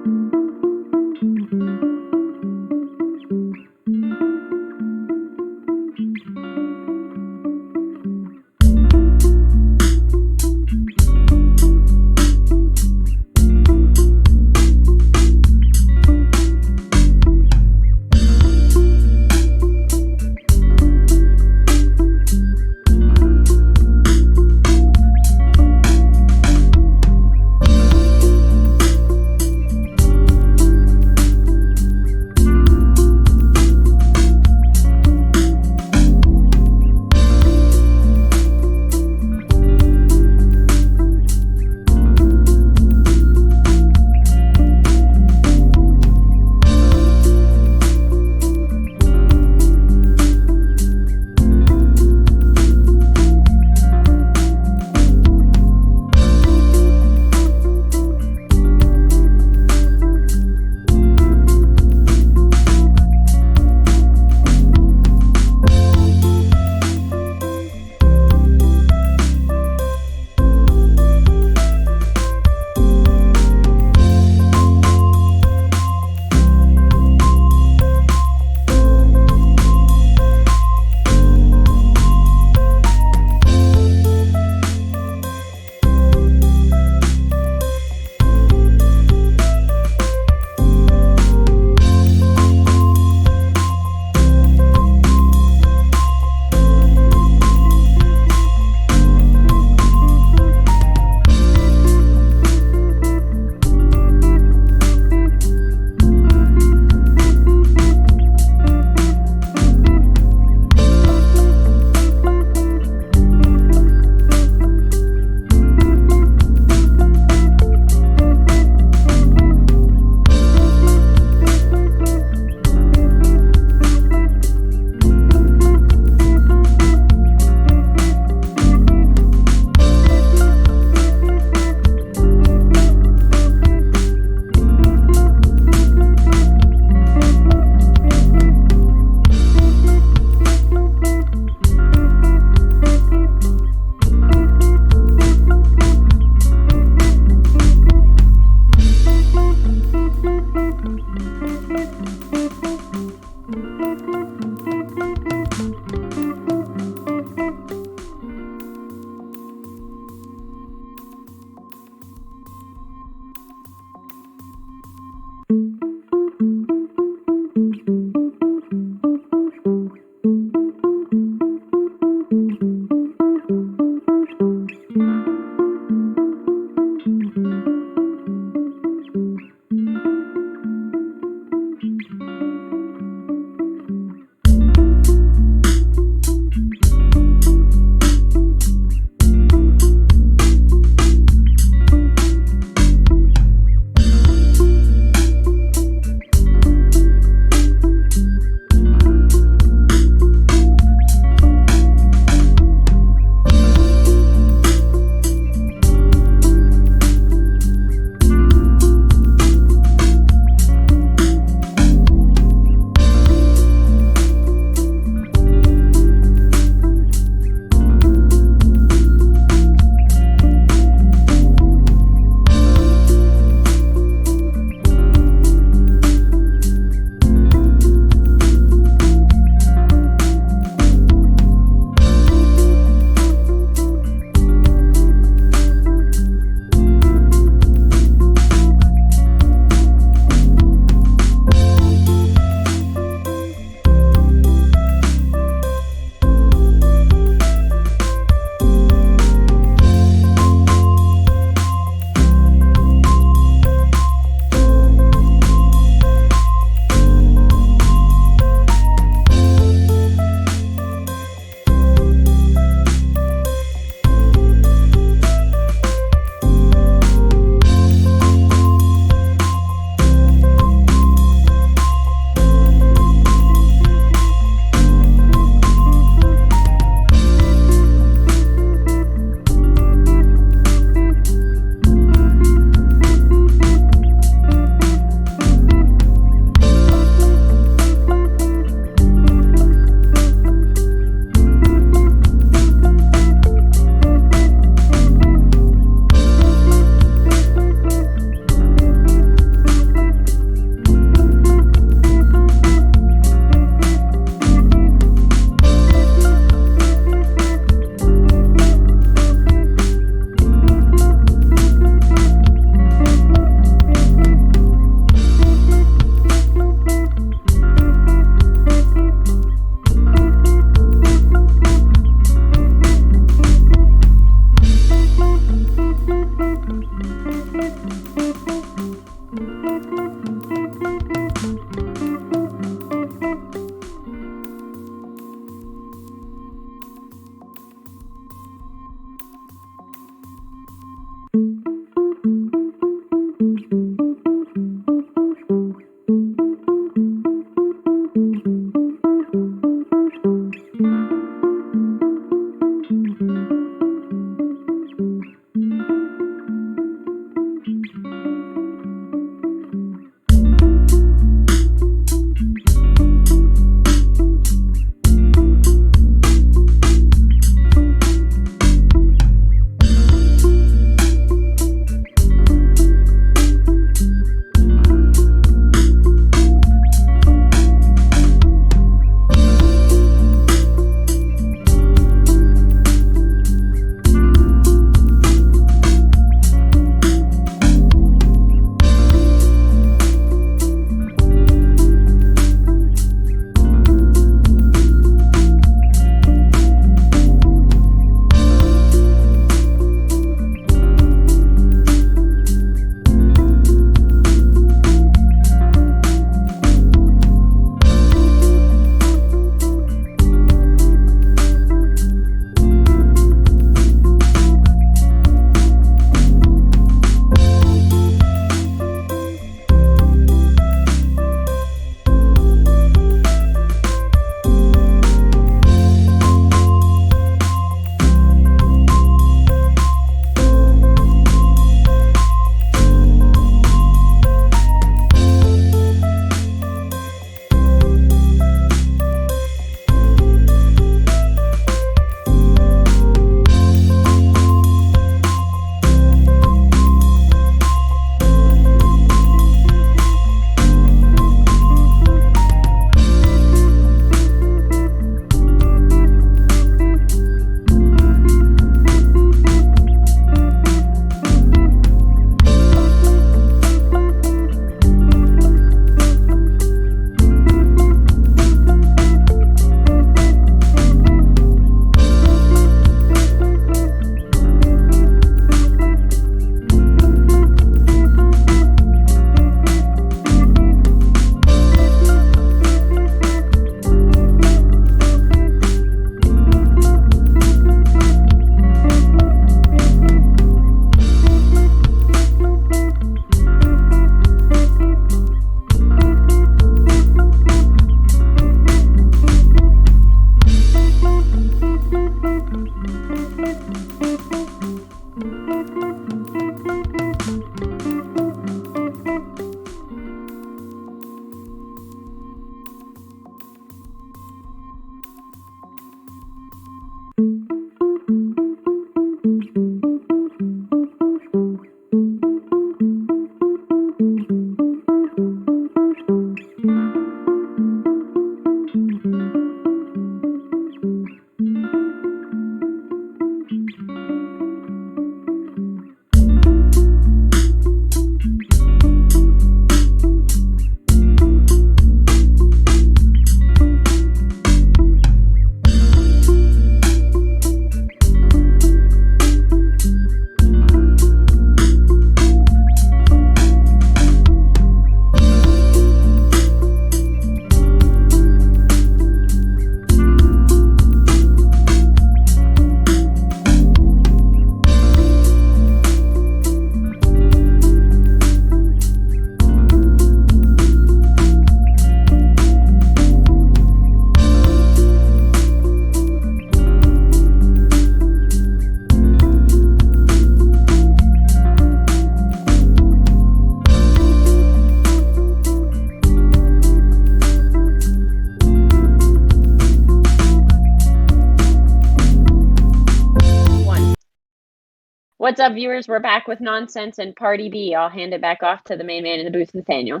What's up, viewers? We're back with Nonsense and Party B. I'll hand it back off to the main man in the booth, Nathaniel.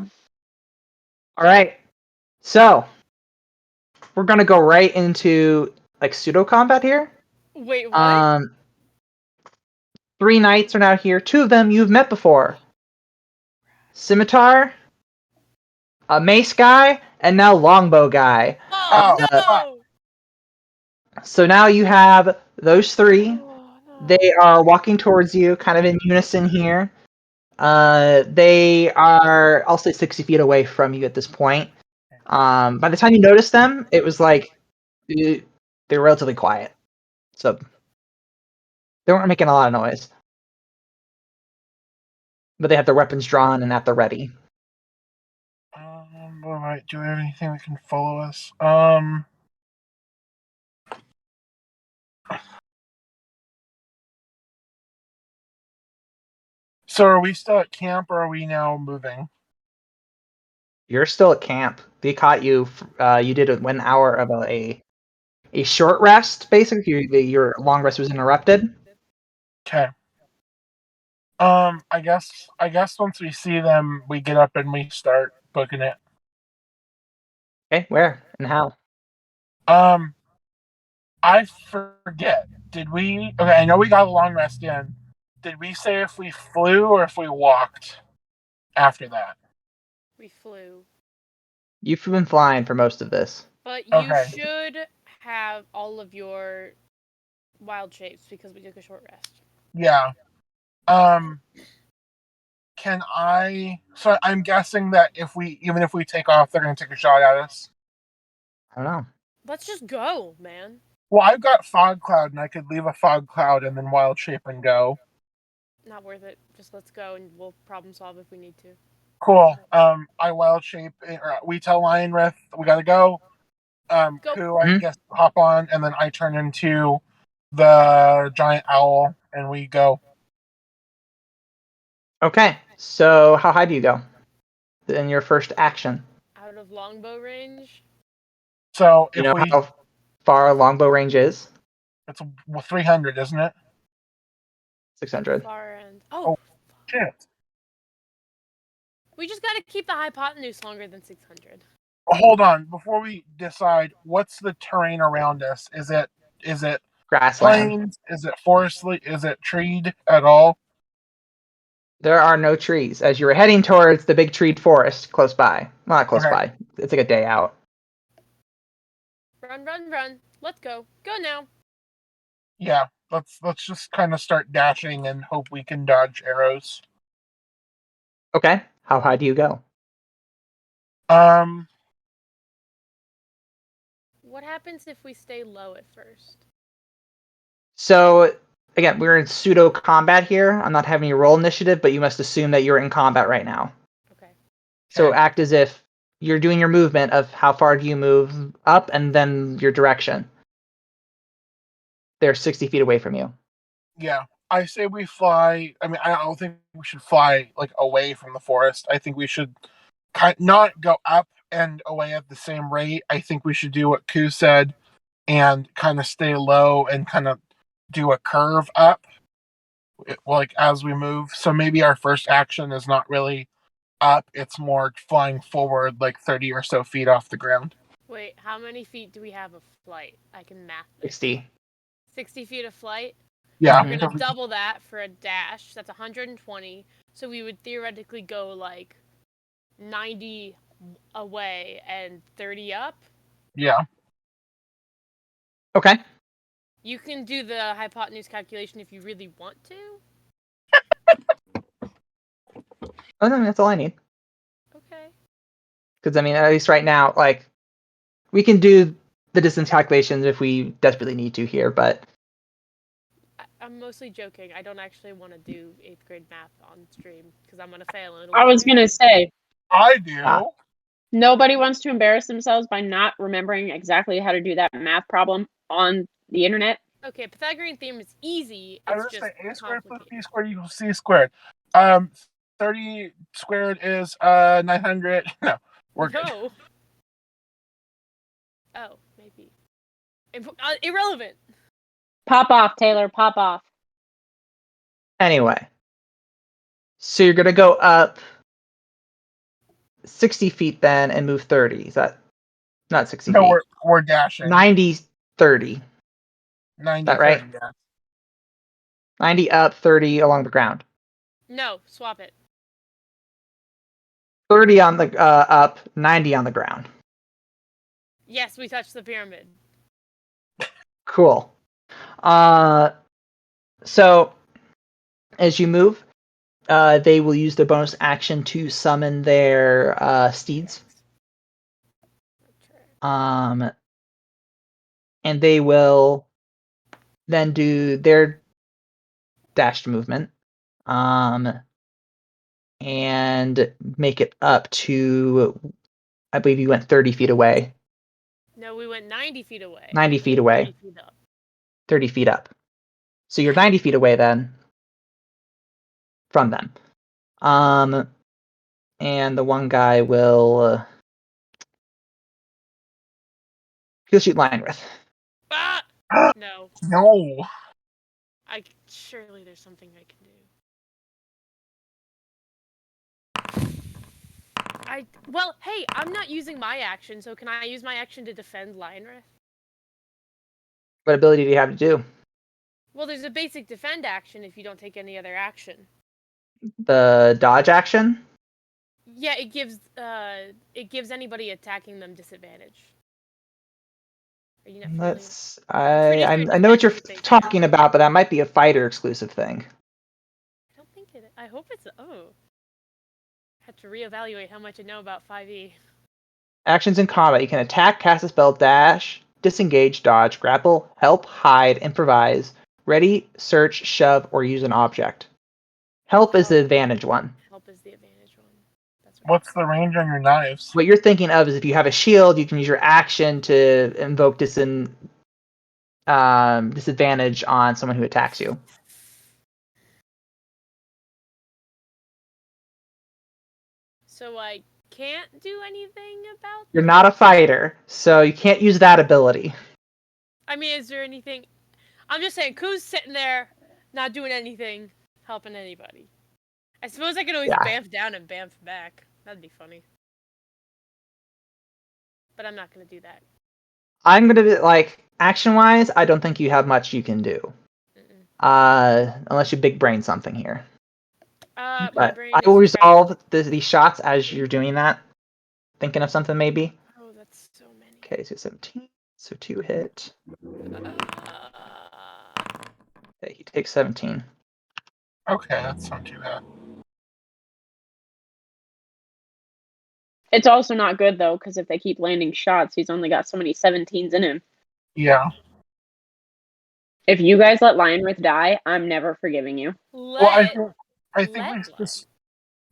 All right. So we're gonna go right into like pseudo combat here. Wait, what? 3 knights are now here. 2 of them you've met before. Scimitar, a mace guy, and now longbow guy. Oh, no! So now you have those 3. Oh, no. They are walking towards you, kind of in unison here. They are also 60 feet away from you at this point. By the time you notice them, it was like they're relatively quiet, so they weren't making a lot of noise. But they have their weapons drawn and at the ready. All right. Do we have anything that can follow us? So are we still at camp, or are we now moving? You're still at camp. They caught you. You did 1 hour of a short rest. Basically, your long rest was interrupted. Okay. I guess once we see them, we get up and we start booking it. Okay, where and how? I forget. Did we? Okay, I know we got a long rest in. Did we say if we flew or if we walked after that? We flew. You've been flying for most of this. But you Okay. should have all of your wild shapes because we took a short rest. Yeah. Can I? So I'm guessing that even if we take off, they're gonna take a shot at us. I don't know. Let's just go, man. Well, I've got fog cloud, and I could leave a fog cloud and then wild shape and go. Not worth it. Just let's go and we'll problem solve if we need to. Cool. I wild shape. Or we tell Lion Riff we gotta go. Go. Who I guess hop on, and then I turn into the giant owl, and we go. Okay, so how high do you go in your first action? Out of longbow range. So You if know we, how far longbow range is? it's 300, isn't it? 600. Far end. Oh, Shit. we just gotta keep the hypotenuse longer than 600. Hold on, before we decide, what's the terrain around us? Is it Grassland. plains? Is it forestly? Is it treed at all? There are no trees as you were heading towards the big treed forest close by. Well, not close Okay. by. It's like a day out. Run, run, run. Let's go. Go now. Yeah, let's just kind of start dashing and hope we can dodge arrows. Okay, how high do you go? What happens if we stay low at first? So, again, we're in pseudo combat here. I'm not having you roll initiative, but you must assume that you're in combat right now. Okay. So Okay. act as if you're doing your movement of how far do you move up and then your direction. They're 60 feet away from you. Yeah, I say we fly. I mean, I don't think we should fly like away from the forest. I think we should not go up and away at the same rate. I think we should do what Ku said and kind of stay low and kind of do a curve up, like as we move. So maybe our first action is not really up; it's more flying forward, like 30 or so feet off the ground. Wait, how many feet do we have of flight? I can math this. 60. 60 feet of flight? Yeah, We're going to double that for a dash. That's 120. So we would theoretically go like 90 away and 30 up. yeah. Okay. You can do the hypotenuse calculation if you really want to. Oh, no, that's all I need. Okay. Because, I mean, at least right now, like, we can do the distance calculations if we desperately need to here, but I'm mostly joking. I don't actually want to do 8th grade math on stream because I'm going to fail and it'll I be was gonna say, I do. Ah. nobody wants to embarrass themselves by not remembering exactly how to do that math problem on the internet. Okay, Pythagorean theorem is easy. I It's would just say a squared plus complicated. b squared equals c squared. 30 squared is 900. No, we're good. No. Oh, maybe. Irrelevant. Pop off, Taylor. Pop off. Anyway, so you're gonna go up 60 feet then and move 30. Is that not 60 No, feet? we're dashing. 90, 30. Is 90, that right? 30, yeah. 90 up, 30 along the ground. No, swap it. 30 on the up, 90 on the ground. Yes, we touched the pyramid. Cool. So as you move, they will use their bonus action to summon their steeds. And they will then do their dashed movement. And make it up to, I believe you went 30 feet away. No, we went 90 feet away. 90 feet away. 30 feet up. 30 feet up. So you're 90 feet away then from them. And the one guy will he'll shoot Lionrith. Ah! No. No. Surely there's something I can do. Well, hey, I'm not using my action, so can I use my action to defend Lionrith? What ability do you have to do? Well, there's a basic defend action if you don't take any other action. The dodge action? Yeah, it gives anybody attacking them disadvantage. Are you not familiar? I know what you're talking about, but that might be a fighter exclusive thing. I don't think it. I hope it's. Oh. Have to reevaluate how much I know about 5e. Actions in combat. You can attack, cast a spell, dash, disengage, dodge, grapple, help, hide, improvise, ready, search, shove, or use an object. Help is the advantage one. Help is the advantage one. That's What's the range on your knives? What you're thinking of is if you have a shield, you can use your action to invoke disadvantage on someone who attacks you. So I can't do anything about You're not a fighter, so you can't use that ability. I mean, is there anything? I'm just saying, Koo's sitting there, not doing anything, helping anybody. I suppose I could always bamf down and bamf back. That'd be funny. But I'm not gonna do that. I'm gonna be action-wise. I don't think you have much you can do, unless you big brain something here. My brain I will resolve these shots as you're doing that. Thinking of something maybe. Oh, that's so many. Okay, so 17. So 2 hit. Okay, he takes 17. Okay, that's not too bad. It's also not good though, because if they keep landing shots, he's only got so many 17s in him. Yeah. If you guys let Lionrith die, I'm never forgiving you. I think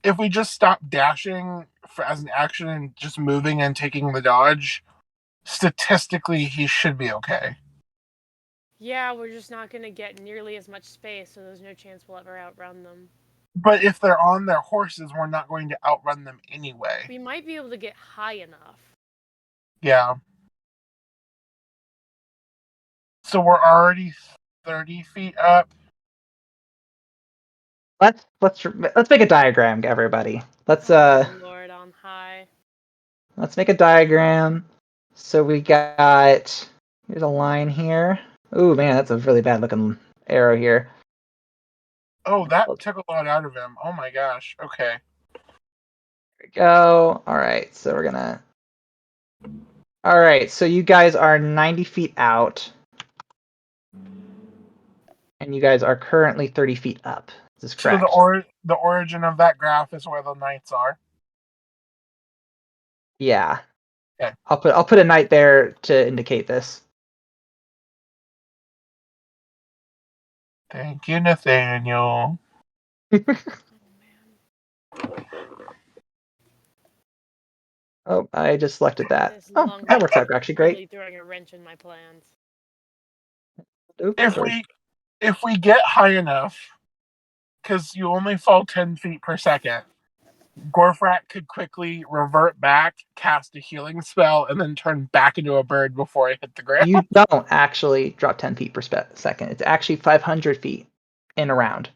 if we just stop dashing as an action and just moving and taking the dodge, statistically he should be okay. Yeah, we're just not gonna get nearly as much space, so there's no chance we'll ever outrun them. But if they're on their horses, we're not going to outrun them anyway. We might be able to get high enough. Yeah. So we're already 30 feet up. Let's make a diagram, everybody. Let's Lord on high. Let's make a diagram. So we got here's a line here. Ooh man, that's a really bad looking arrow here. Oh, that took a lot out of him. Oh my gosh. Okay. There we go. Alright, so we're gonna Alright, so you guys are 90 feet out. And you guys are currently 30 feet up. Is this correct? So the origin of that graph is where the knights are. Yeah. Okay. I'll put a knight there to indicate this. Thank you, Nathaniel. Oh, I just selected that. Oh, that works out actually great. Really throwing a wrench in my plans. If we get high enough, because you only fall 10 feet per second, Gorfrak could quickly revert back, cast a healing spell, and then turn back into a bird before I hit the ground. You don't actually drop 10 feet per second. It's actually 500 feet in a round.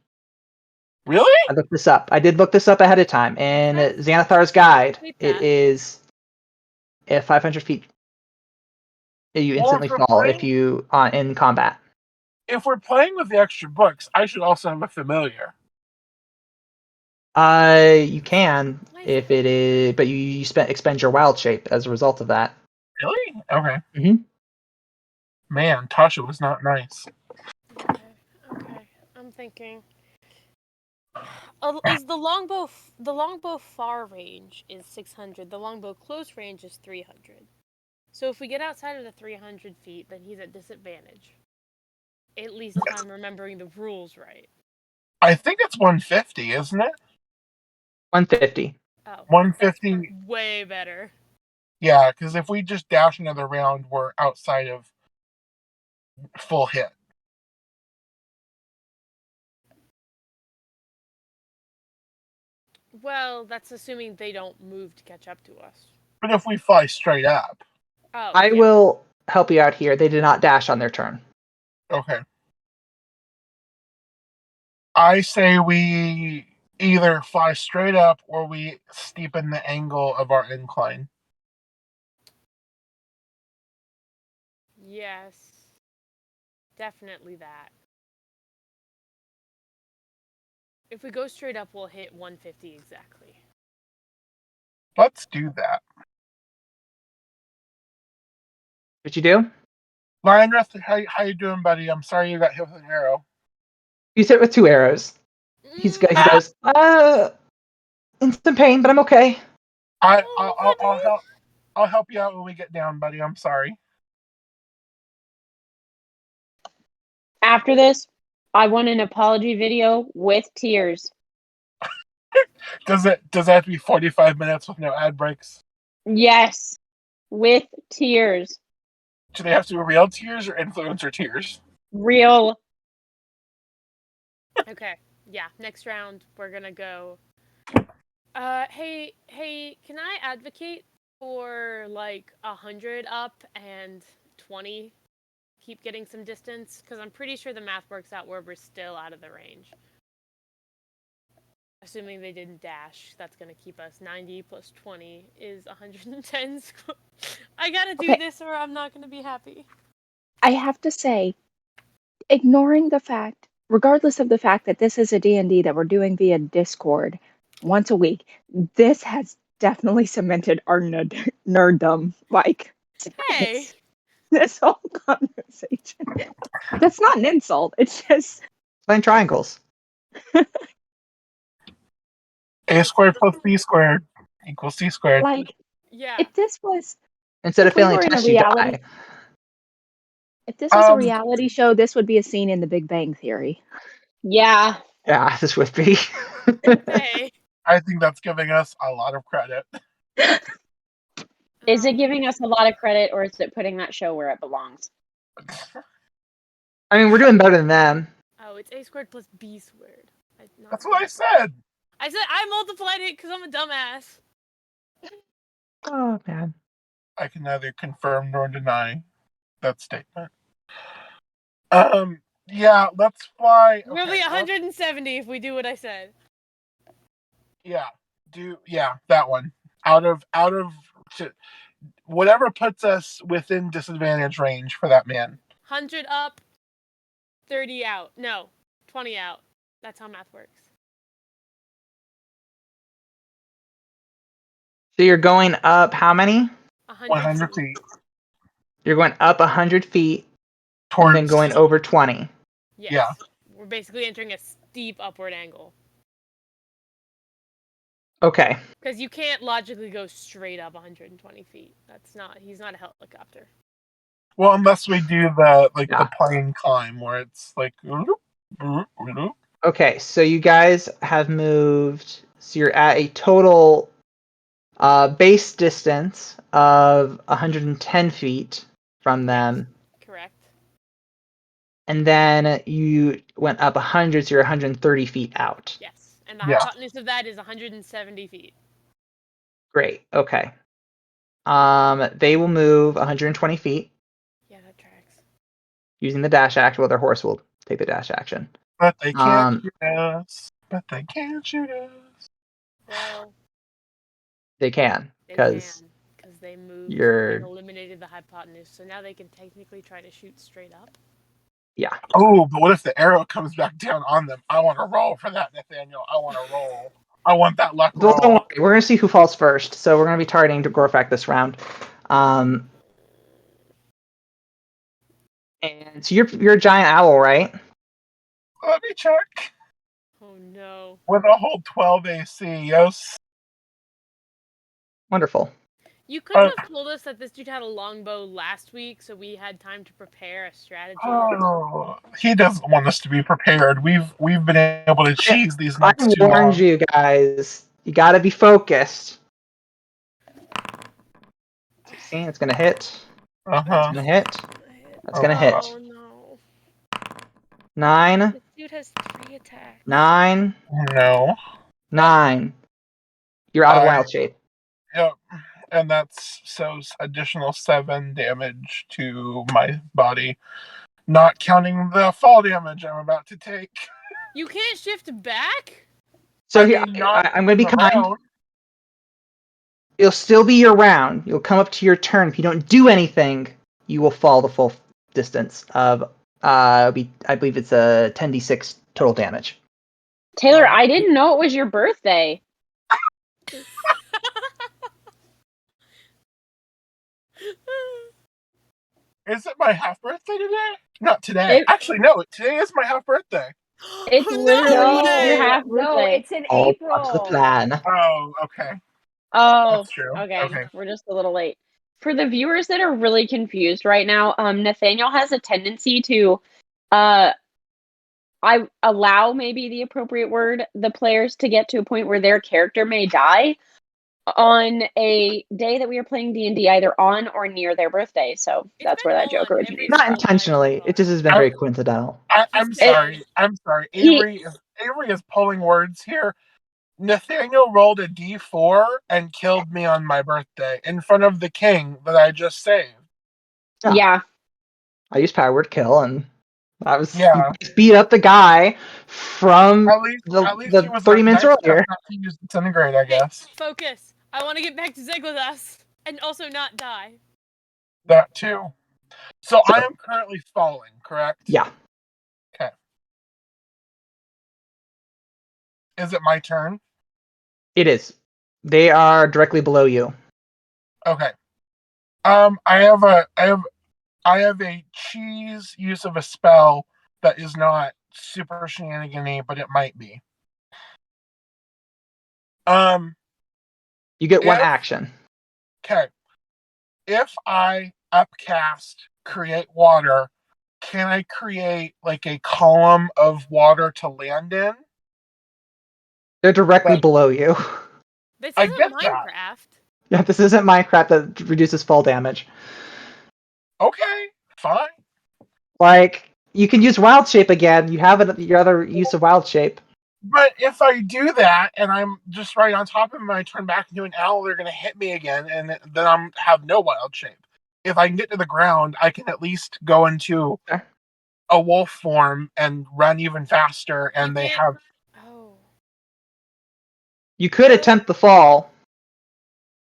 Really? I looked this up. I did look this up ahead of time. In Xanathar's guide, it is at 500 feet. You instantly fall if you in combat. If we're playing with the extra books, I should also have a familiar. You can if it is, but you expend your wild shape as a result of that. Really? Okay. Mm-hmm. Man, Tasha was not nice. Okay. I'm thinking. Is the longbow far range is 600. The longbow close range is 300. So if we get outside of the 300 feet, then he's at disadvantage. At least if I'm remembering the rules right. I think it's 150, isn't it? 150. Oh, 150. Way better. Yeah, because if we just dash another round, we're outside of full hit. Well, that's assuming they don't move to catch up to us. But if we fly straight up. Oh, I will help you out here. They did not dash on their turn. Okay. I say we either fly straight up or we steepen the angle of our incline. Yes. Definitely that. If we go straight up, we'll hit 150 exactly. Let's do that. What you do? Lionreth, how you doing, buddy? I'm sorry you got hit with an arrow. He's hit with 2 arrows. He goes, in some pain, but I'm okay. I'll help you out when we get down, buddy. I'm sorry. After this, I want an apology video with tears. Does it have to be 45 minutes with no ad breaks? Yes, with tears. Do they have to be real tears or influencer tears? Real. Okay. Yeah. Next round, we're gonna go. Hey, can I advocate for like 100 up and 20? Keep getting some distance, because I'm pretty sure the math works out where we're still out of the range. Assuming they didn't dash, that's going to keep us 90 plus 20 is 110. I gotta do this or I'm not going to be happy. I have to say, ignoring the fact, regardless of the fact that this is a D&D that we're doing via Discord once a week, this has definitely cemented our nerddom. Like, Hey! this whole conversation. That's not an insult. It's just... Playing triangles. A squared plus B squared equals C squared. Like, yeah. If this was... Instead of failing a test, you die. If this was a reality show, this would be a scene in The Big Bang Theory. Yeah. Yeah, this would be. Hey. I think that's giving us a lot of credit. Is it giving us a lot of credit, or is it putting that show where it belongs? I mean, we're doing better than them. Oh, it's A squared plus B squared. That's what I said. I said I multiplied it because I'm a dumbass. Oh, man. I can neither confirm nor deny that statement. Yeah, let's fly. We'll be 170 if we do what I said. Yeah, that one. Out of whatever puts us within disadvantage range for that man. 100 up, 30 out. No, 20 out. That's how math works. So you're going up how many? 100 feet. You're going up 100 feet and then going over 20. Yes. Yeah. We're basically entering a steep upward angle. Okay. Because you can't logically go straight up 120 feet. He's not a helicopter. Well, unless we do the plane climb where it's like. Okay, so you guys have moved. So you're at a total base distance of 110 feet from them. Correct. And then you went up 100, so you're 130 feet out. Yes, and the hypotenuse of that is 170 feet. Great. Okay. They will move 120 feet. Yeah, that tracks. Using the dash action. Well, their horse will take the dash action. But they can't hear us. but they can't shoot us. Well, They can, they because can, because they moved you're and eliminated the hypotenuse, so now they can technically try to shoot straight up. yeah. Oh, but what if the arrow comes back down on them? I want to roll for that, Nathaniel. I want to roll. I want that luck Well, don't roll. worry. We're gonna see who falls first. So we're gonna be targeting Gorfak this round. And so you're a giant owl, right? Let me check. Oh no. With a whole 12 AC, yes. Wonderful. You could have told us that this dude had a longbow last week, so we had time to prepare a strategy. Oh, he doesn't want us to be prepared. We've been able to cheese these I next 2 warned rounds. you guys. You gotta be focused. 16, it's gonna hit. That's gonna hit. That's gonna hit. Oh no. 9, This dude has 3 attacks. 9, No. 9. You're out of wild shape. Yep. And that's additional 7 damage to my body. Not counting the fall damage I'm about to take. You can't shift back? So I here, mean, not I'm gonna be kind. around. It'll still be your round. You'll come up to your turn. If you don't do anything, you will fall the full distance of I believe it's a 10d6 total damage. Taylor, I didn't know it was your birthday. Is it my half birthday today? Not today. Actually, no. Today is my half birthday. It's literally your half birthday. No, it's in All April. up to the plan. Oh, okay. Oh, That's true. okay. We're just a little late. For the viewers that are really confused right now, Nathaniel has a tendency to, I allow maybe the appropriate word, the players to get to a point where their character may die on a day that we are playing D&D, either on or near their birthday. So that's where that joke originates. Not intentionally. It just has been very coincidental. I'm sorry. I'm sorry. Avery is pulling words here. Nathaniel rolled a d4 and killed me on my birthday in front of the king that I just saved. Yeah. I used power word kill, and I was Yeah. beat up the guy from At least he the was 30 minutes nice enough earlier. not to use disintegrate, I guess. Focus. I want to get back to Zeglathus and also not die. That too. So I am currently falling, correct? Yeah. Okay. Is it my turn? It is. They are directly below you. Okay. I have a cheese use of a spell that is not super shenanigan-y, but it might be. You get one action. Okay. If I upcast create water, can I create like a column of water to land in? They're directly below you. This I isn't get Minecraft. Yeah, this isn't Minecraft that reduces fall damage. Okay, fine. Like, you can use wild shape again. You have your other use of wild shape. But if I do that and I'm just right on top of them and I turn back into an owl, they're going to hit me again, and then I'm have no wild shape. If I can get to the ground, I can at least go into a wolf form and run even faster, and they have... Oh. You could attempt the fall.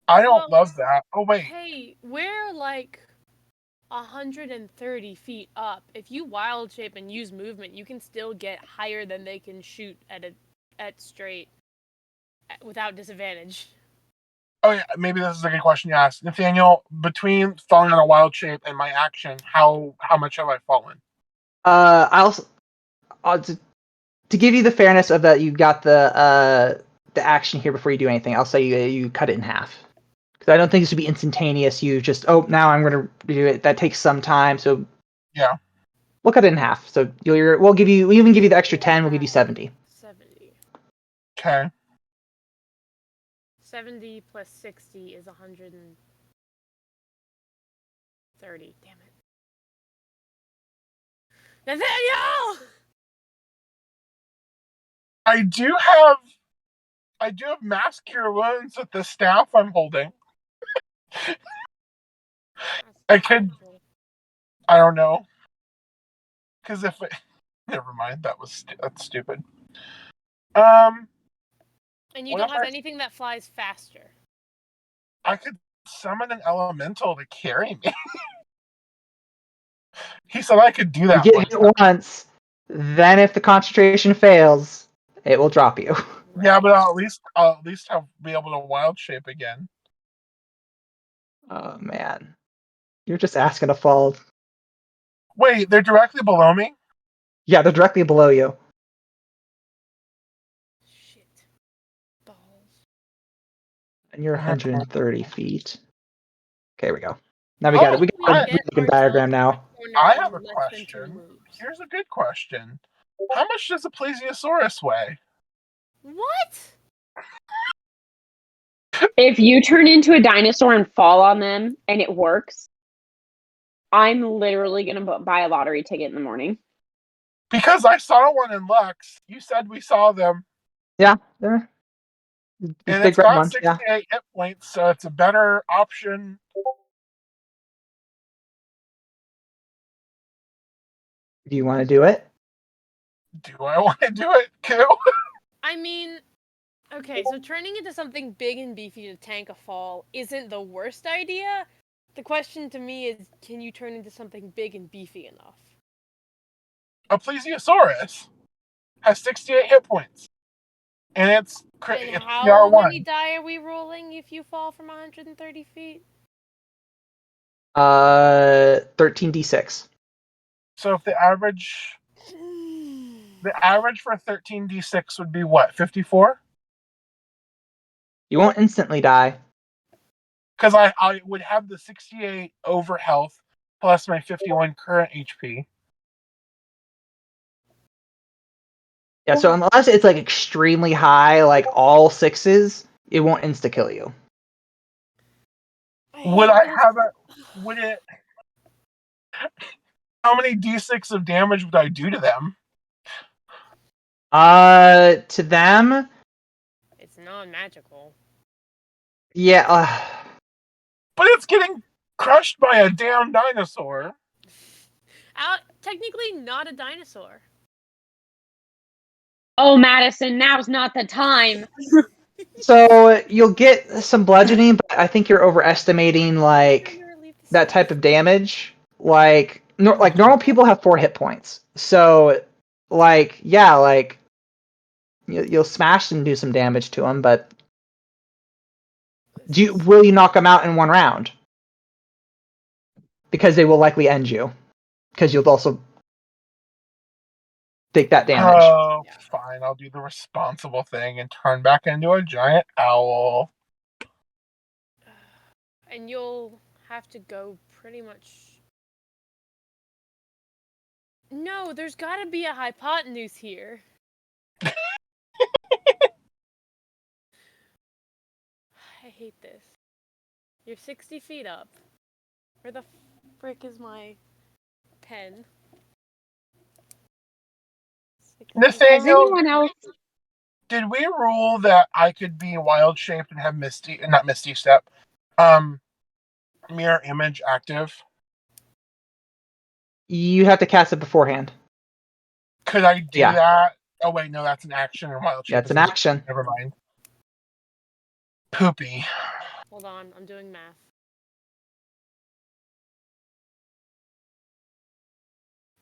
I don't love that. Oh, wait. Hey, we're like 130 feet up. If you wild shape and use movement, you can still get higher than they can shoot at straight without disadvantage. Oh, yeah, maybe this is a good question to ask. Nathaniel, between falling on a wild shape and my action, how much have I fallen? To give you the fairness of that, you got the action here before you do anything. I'll say you cut it in half, because I don't think this would be instantaneous. You just now I'm going to do it. That takes some time, so yeah, we'll cut it in half. So we'll even give you the extra 10. We'll give you 70. 70. Okay. 70 plus 60 is 130. Damn it. Nathaniel! I do have mass cure wounds with the staff I'm holding. I don't know. Because never mind, that's stupid. And you What don't if have I- anything that flies faster. I could summon an elemental to carry me. He said I could do You that. get one hit time. once, then if the concentration fails, it will drop you. Yeah, but I'll at least be able to wild shape again. Oh man, you're just asking to fall. Wait, they're directly below me? Yeah, they're directly below you. Shit. Balls. And you're Uh-huh. 130 feet. Okay, we go. Now Oh, we got get a looking diagram ourselves now. cornered I in have a less than 2 question. moves. Here's a good question. How much does a plesiosaurus weigh? What? If you turn into a dinosaur and fall on them and it works, I'm literally gonna buy a lottery ticket in the morning. Because I saw one in Lux. You said we saw them. Yeah, they're these And big it's red got ones. Yeah. 68 hit points, so it's a better option. Do you want to do it? Do I want to do it, Koo? I mean, okay, so turning into something big and beefy to tank a fall isn't the worst idea. The question to me is, can you turn into something big and beefy enough? A plesiosaurus has 68 hit points. And it's And it's how CR1. many die are we rolling if you fall from 130 feet? 13d6. So if the average for 13d6 would be what, 54? You won't instantly die. Because I would have the 68 over health plus my 51 current HP. Yeah, so unless it's like extremely high, like all sixes, it won't insta kill you. Would I have a would it how many d6 of damage would I do to them? To them, It's non-magical. yeah. But it's getting crushed by a damn dinosaur. Technically not a dinosaur. Oh, Madison, now's not the time. So you'll get some bludgeoning, but I think you're overestimating like that type of damage. Like normal people have 4 hit points. So like yeah, like you'll smash and do some damage to them, but will you knock them out in one round? Because they will likely end you. Because you'll also take that damage. Oh, fine. I'll do the responsible thing and turn back into a giant owl. And you'll have to go pretty much. No, there's gotta be a hypotenuse here. I hate this. You're 60 feet up. Where the frick is my pen? 60 Has Nathaniel, anyone else? did we rule that I could be wild shaped and have not Misty Step, mirror image active? You have to cast it beforehand. Could I do Yeah. that? Oh wait, no, that's an action and wild shape. Yeah, it's an action. Never mind. Poopy. Hold on, I'm doing math.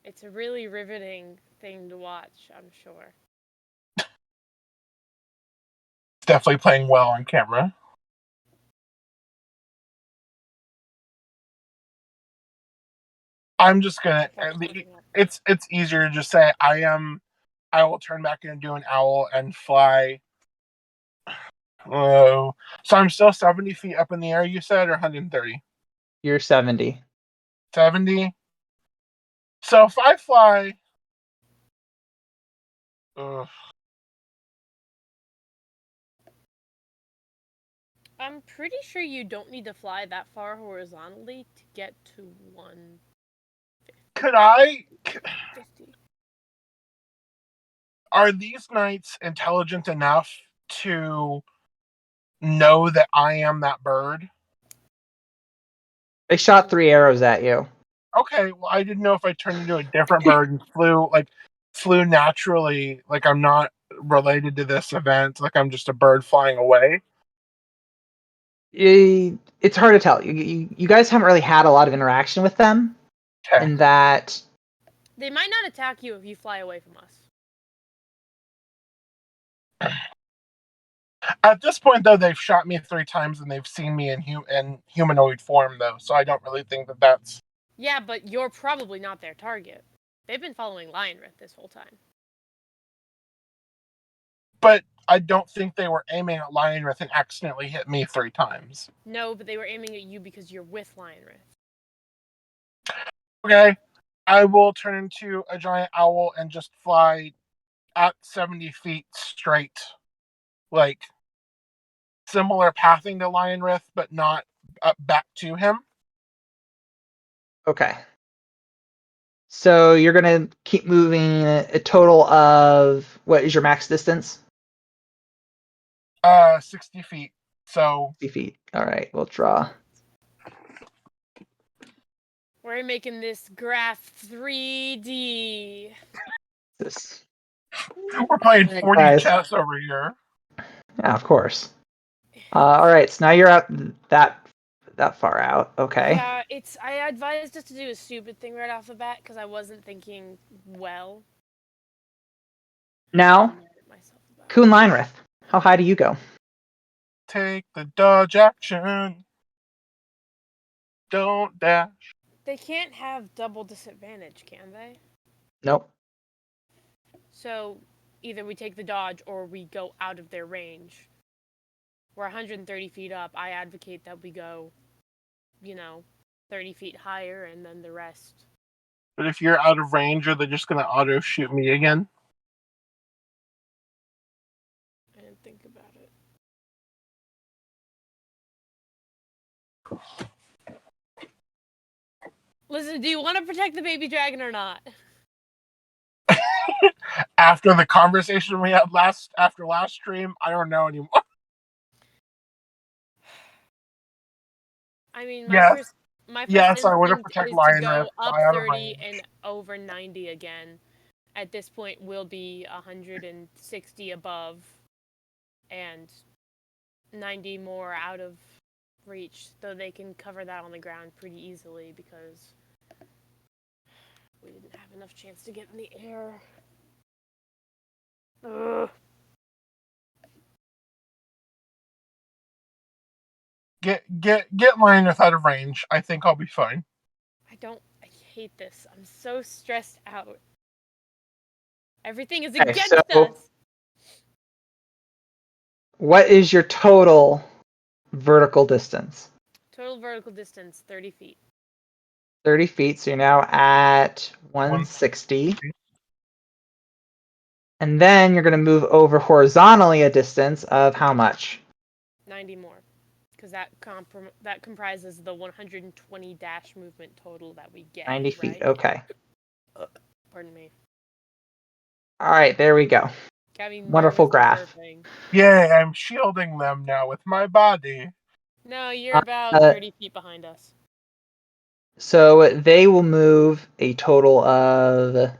It's a really riveting thing to watch, I'm sure. It's definitely playing well on camera. I'm just gonna. It's easier to just say I will turn back into an owl and fly. Oh, so I'm still 70 feet up in the air. You said, or 130? You're 70. 70. So if I fly, ugh. I'm pretty sure you don't need to fly that far horizontally to get to 150. Could I? Are these knights intelligent enough to know that I am that bird? They shot 3 arrows at you. Okay, well, I didn't know if I turned into a different bird and flew naturally, like I'm not related to this event? Like I'm just a bird flying away? It's hard to tell. You guys haven't really had a lot of interaction with them, Okay. in that They might not attack you if you fly away from us. At this point, though, they've shot me 3 times and they've seen me in humanoid form, though. So I don't really think that that's. Yeah, but you're probably not their target. They've been following Lionrith this whole time. But I don't think they were aiming at Lionrith and accidentally hit me 3 times. No, but they were aiming at you because you're with Lionrith. Okay, I will turn into a giant owl and just fly at 70 feet straight, like similar pathing to Lionrith, but not back to him. okay. So you're gonna keep moving a total of, what is your max distance? 60 feet. So 50 feet. All right, we'll draw. We're making this graph 3D. This. we're playing 40 Guys. chess over here. Yeah, of course. All right, so now you're out that far out. Okay. Yeah, I advised us to do a stupid thing right off the bat because I wasn't thinking well. Now, I'm mad at myself about it. Kuhn Leinrith, how high do you go? Take the dodge action. Don't dash. They can't have double disadvantage, can they? Nope. So either we take the dodge or we go out of their range. We're 130 feet up. I advocate that we go, 30 feet higher and then the rest. But if you're out of range, are they just going to auto shoot me again? I didn't think about it. Listen, do you want to protect the baby dragon or not? After the conversation we had after last stream, I don't know anymore. I mean, Yes. my first Yes, I would have instinct protect is to go Lionrith. up Fly out of 30 range. and over 90 again. At this point, we'll be 160 above and 90 more out of reach, though they can cover that on the ground pretty easily because we didn't have enough chance to get in the air. Ugh. Get Lionrith out of range. I think I'll be fine. I hate this. I'm so stressed out. Everything is Okay, against so- us. What is your total vertical distance? Total vertical distance, 30 feet. 30 feet, so you're now at 160. And then you're going to move over horizontally a distance of how much? 90 more. Because that comprises the 120 dash movement total that we get. 90 feet, right? okay. Pardon me. All right, there we go. Got me Wonderful nervous graph. and burping. Yay, I'm shielding them now with my body. No, you're about 30 feet behind us. So they will move a total of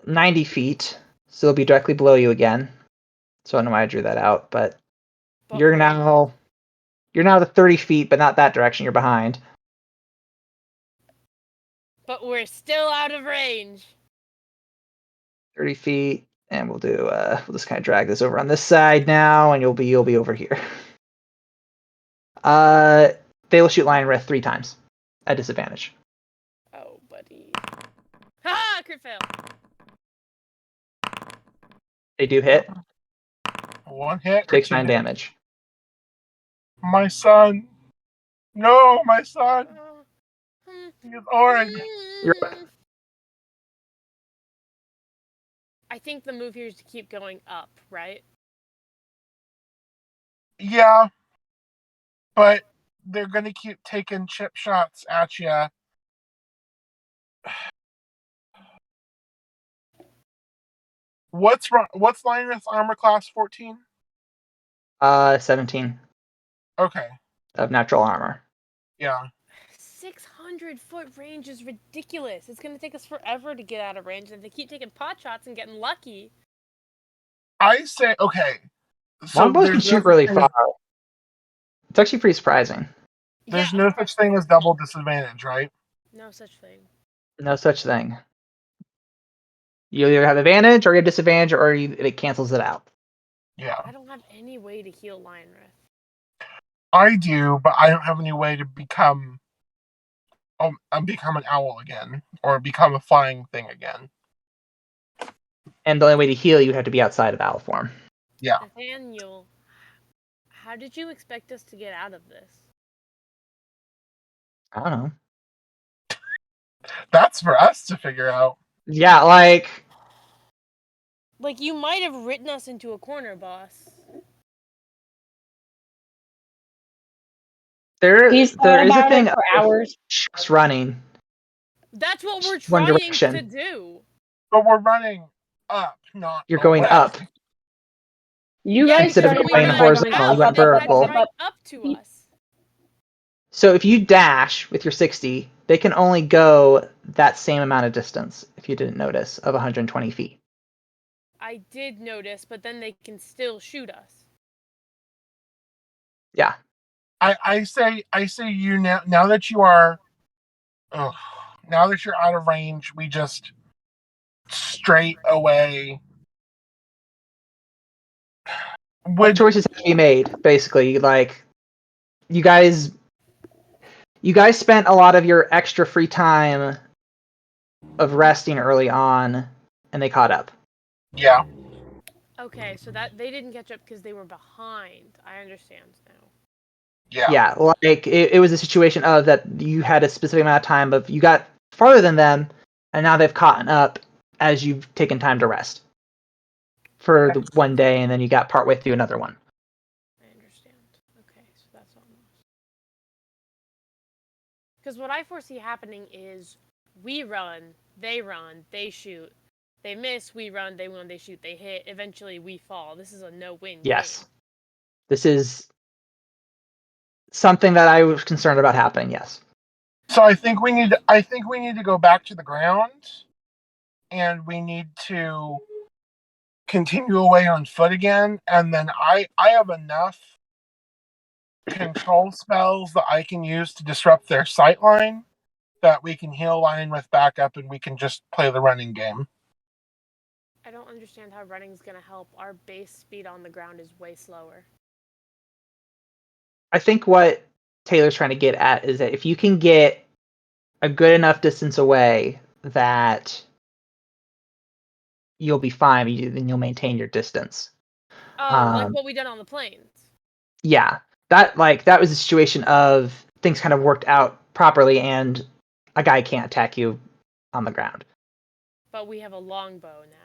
90 feet. So they'll be directly below you again. So I don't know why I drew that out, but you're now to 30 feet, but not that direction. You're behind. But we're still out of range. 30 feet, and we'll just kind of drag this over on this side now, and you'll be over here. They will shoot Lionrith 3 times at disadvantage. Oh, buddy. Ha! Crit fail. They do hit. 1 hit. Takes or 9 2 damage. My son. No, my son. He's orange. You're up. I think the move here is to keep going up, right? Yeah. But they're going to keep taking chip shots at you. What's Lionrith's armor class? 14? 17 Okay. of natural armor. Yeah. 600 100-foot range is ridiculous. It's gonna take us forever to get out of range, and if they keep taking pot shots and getting lucky. I say okay. So Longbows can there's no shoot really such thing far. It's actually pretty surprising. there's Yeah, no such thing as double disadvantage, right? no such thing. No such thing. You either have advantage or you have disadvantage, or it cancels it out. Yeah, I don't have any way to heal Lionrith. I do, but I don't have any way to become become an owl again or become a flying thing again. And the only way to heal, you have to be outside of owl form. Yeah, Nathaniel, how did you expect us to get out of this? I don't know. that's for us to figure out. Yeah, like Like, you might have written us into a corner, boss. He's there thought is a about thing it for of hours. just running That's what we're one trying direction. to do. But we're running up, not You're going away. up. You Yeah, guys Instead of started going planning by going horizontal, you up, went up, up, vertical. up, right up. up to us. So if you dash with your 60, they can only go that same amount of distance, if you didn't notice, of 120 feet. I did notice, but then they can still shoot us. Yeah. I say you now that you are now that you're out of range, we just straight away would Choices have to be made, basically. Like, you guys spent a lot of your extra free time of resting early on, and they caught up. yeah. Okay, so that they didn't catch up because they were behind. I understand now. Yeah. Yeah, like it was a situation of that you had a specific amount of time of you got farther than them, and now they've caught up as you've taken time to rest for the one day, and then you got partway through another one. I understand. Okay, so that's almost. Because what I foresee happening is we run, they shoot. They miss, we run, they shoot, they hit. Eventually, we fall. This is a no-win Yes. game. This is something that I was concerned about happening, yes. So I think we need to go back to the ground, and we need to continue away on foot again, and then I have enough control spells that I can use to disrupt their sight line that we can heal line with backup, and we can just play the running game. I don't understand how running's gonna help. Our base speed on the ground is way slower. I think what Taylor's trying to get at is that if you can get a good enough distance away that you'll be fine, then you'll maintain your distance. Oh, like what we did on the plains. Yeah, that was a situation of things kind of worked out properly, and a guy can't attack you on the ground. But we have a longbow now.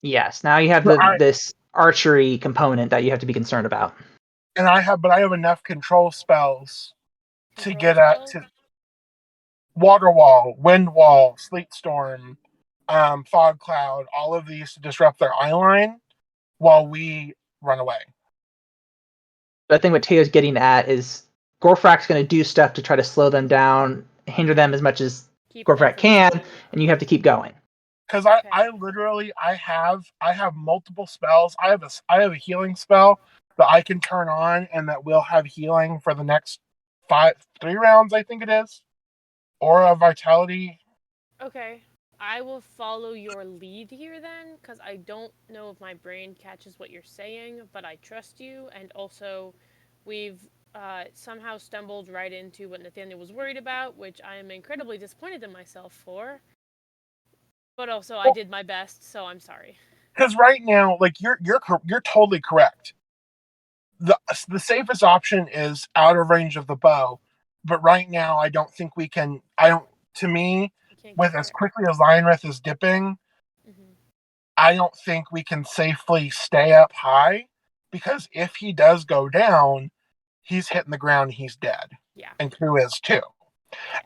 Yes, now you have this archery component that you have to be concerned about. And I have enough control spells to get at to water wall, wind wall, sleet storm, fog cloud, all of these to disrupt their eye line while we run away. But I think what Taylor's getting at is Gorfrak's going to do stuff to try to slow them down, hinder them as much as Gorfrak can, and you have to keep going. Because I literally I have multiple spells. I have a healing spell that I can turn on, and that will have healing for the next 3 rounds, I think it is. Aura vitality. Okay. I will follow your lead here then, because I don't know if my brain catches what you're saying, but I trust you, and also we've somehow stumbled right into what Nathaniel was worried about, which I am incredibly disappointed in myself for. But also, I did my best, so I'm sorry. Because right now, like you're totally correct. The safest option is out of range of the bow, but right now I don't think we can. To me, with as quickly as Lionrith is dipping, I don't think we can safely stay up high, because if he does go down, he's hitting the ground, he's dead. Yeah. And Ku is too.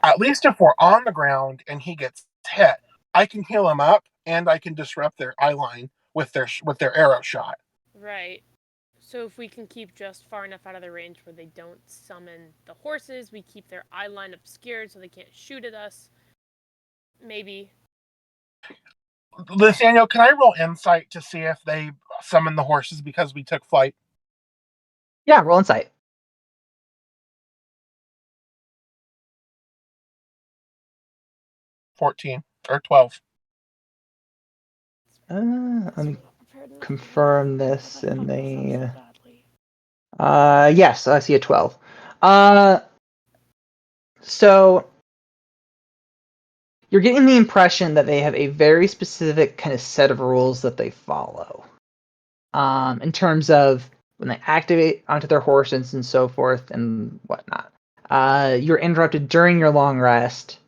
At least if we're on the ground and he gets hit, I can heal him up and I can disrupt their eye line with their arrow shot. Right. So if we can keep just far enough out of their range where they don't summon the horses, we keep their eye line obscured so they can't shoot at us. Maybe. Nathaniel, can I roll insight to see if they summon the horses because we took flight? Yeah, roll insight. 14 or 12. Let me confirm this in the. Yes, I see a 12. So you're getting the impression that they have a very specific kind of set of rules that they follow. In terms of when they activate onto their horses and so forth and whatnot. You're interrupted during your long rest,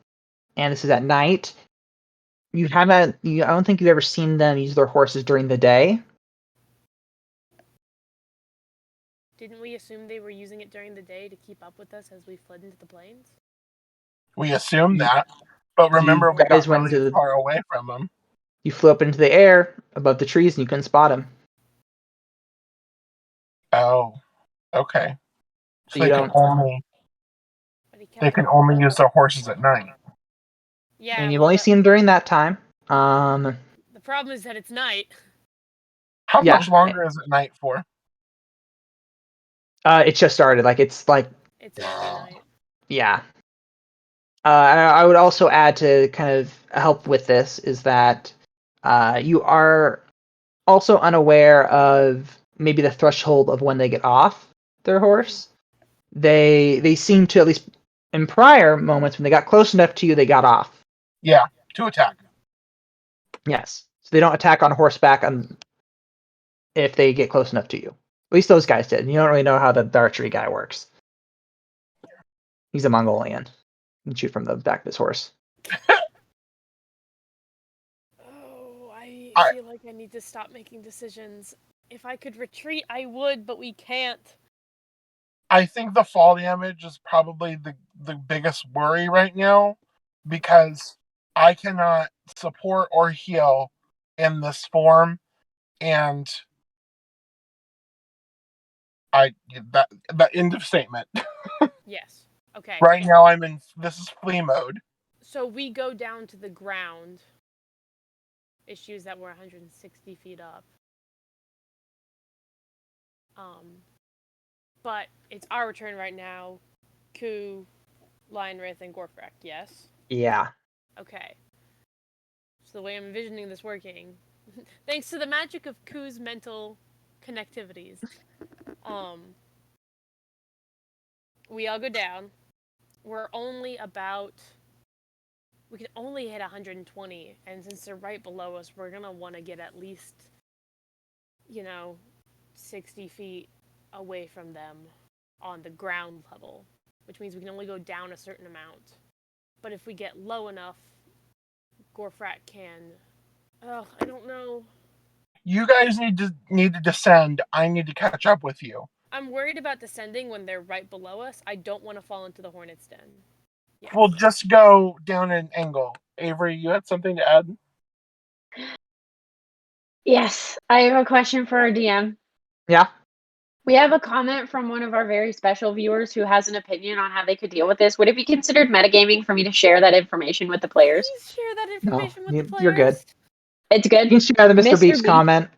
and this is at night. I don't think you've ever seen them use their horses during the day. Didn't we assume they were using it during the day to keep up with us as we fled into the plains? We assumed that, but remember we guys got went really to the- far away from them. You flew up into the air above the trees and you couldn't spot them. Oh, okay. So So you they can don't. only But he kept they can them only above use their us. horses at night. Yeah, And you've well, only seen them during that time. the problem is that it's night. How Yeah. much longer is it night for? It just started. It's early night. Yeah. I would also add to kind of help with this is that you are also unaware of maybe the threshold of when they get off their horse. They seem to, at least in prior moments when they got close enough to you, they got off. Yeah, to attack. Yes. So they don't attack on horseback if they get close enough to you. At least those guys did. You don't really know how the archery guy works. He's a Mongolian. You can shoot from the back of his horse. Oh, I I- feel like I need to stop making decisions. If I could retreat, I would, but we can't. I think the fall damage is probably the biggest worry right now because I cannot support or heal in this form, and that end of statement. Yes. Okay. Right now this is flee mode. So we go down to the ground. Issues that were 160 feet up. But it's our turn right now. Ku, Lionrith, and Gorfrek, yes? Yeah. Okay. So the way I'm envisioning this working, thanks to the magic of Ku's mental connectivities, we all go down. We're only about... We can only hit 120, and since they're right below us, we're gonna want to get at least, 60 feet away from them on the ground level, which means we can only go down a certain amount. But if we get low enough, Gorfrat can... I don't know. You guys need to descend. I need to catch up with you. I'm worried about descending when they're right below us. I don't want to fall into the Hornet's Den. Yes. We'll just go down an angle. Avery, you had something to add? Yes, I have a question for our DM. Yeah. We have a comment from one of our very special viewers who has an opinion on how they could deal with this. Would it be considered metagaming for me to share that information with the players? Please share that information with the players. You're good. It's good. You can share the Mr. Beeps Beeps. comment.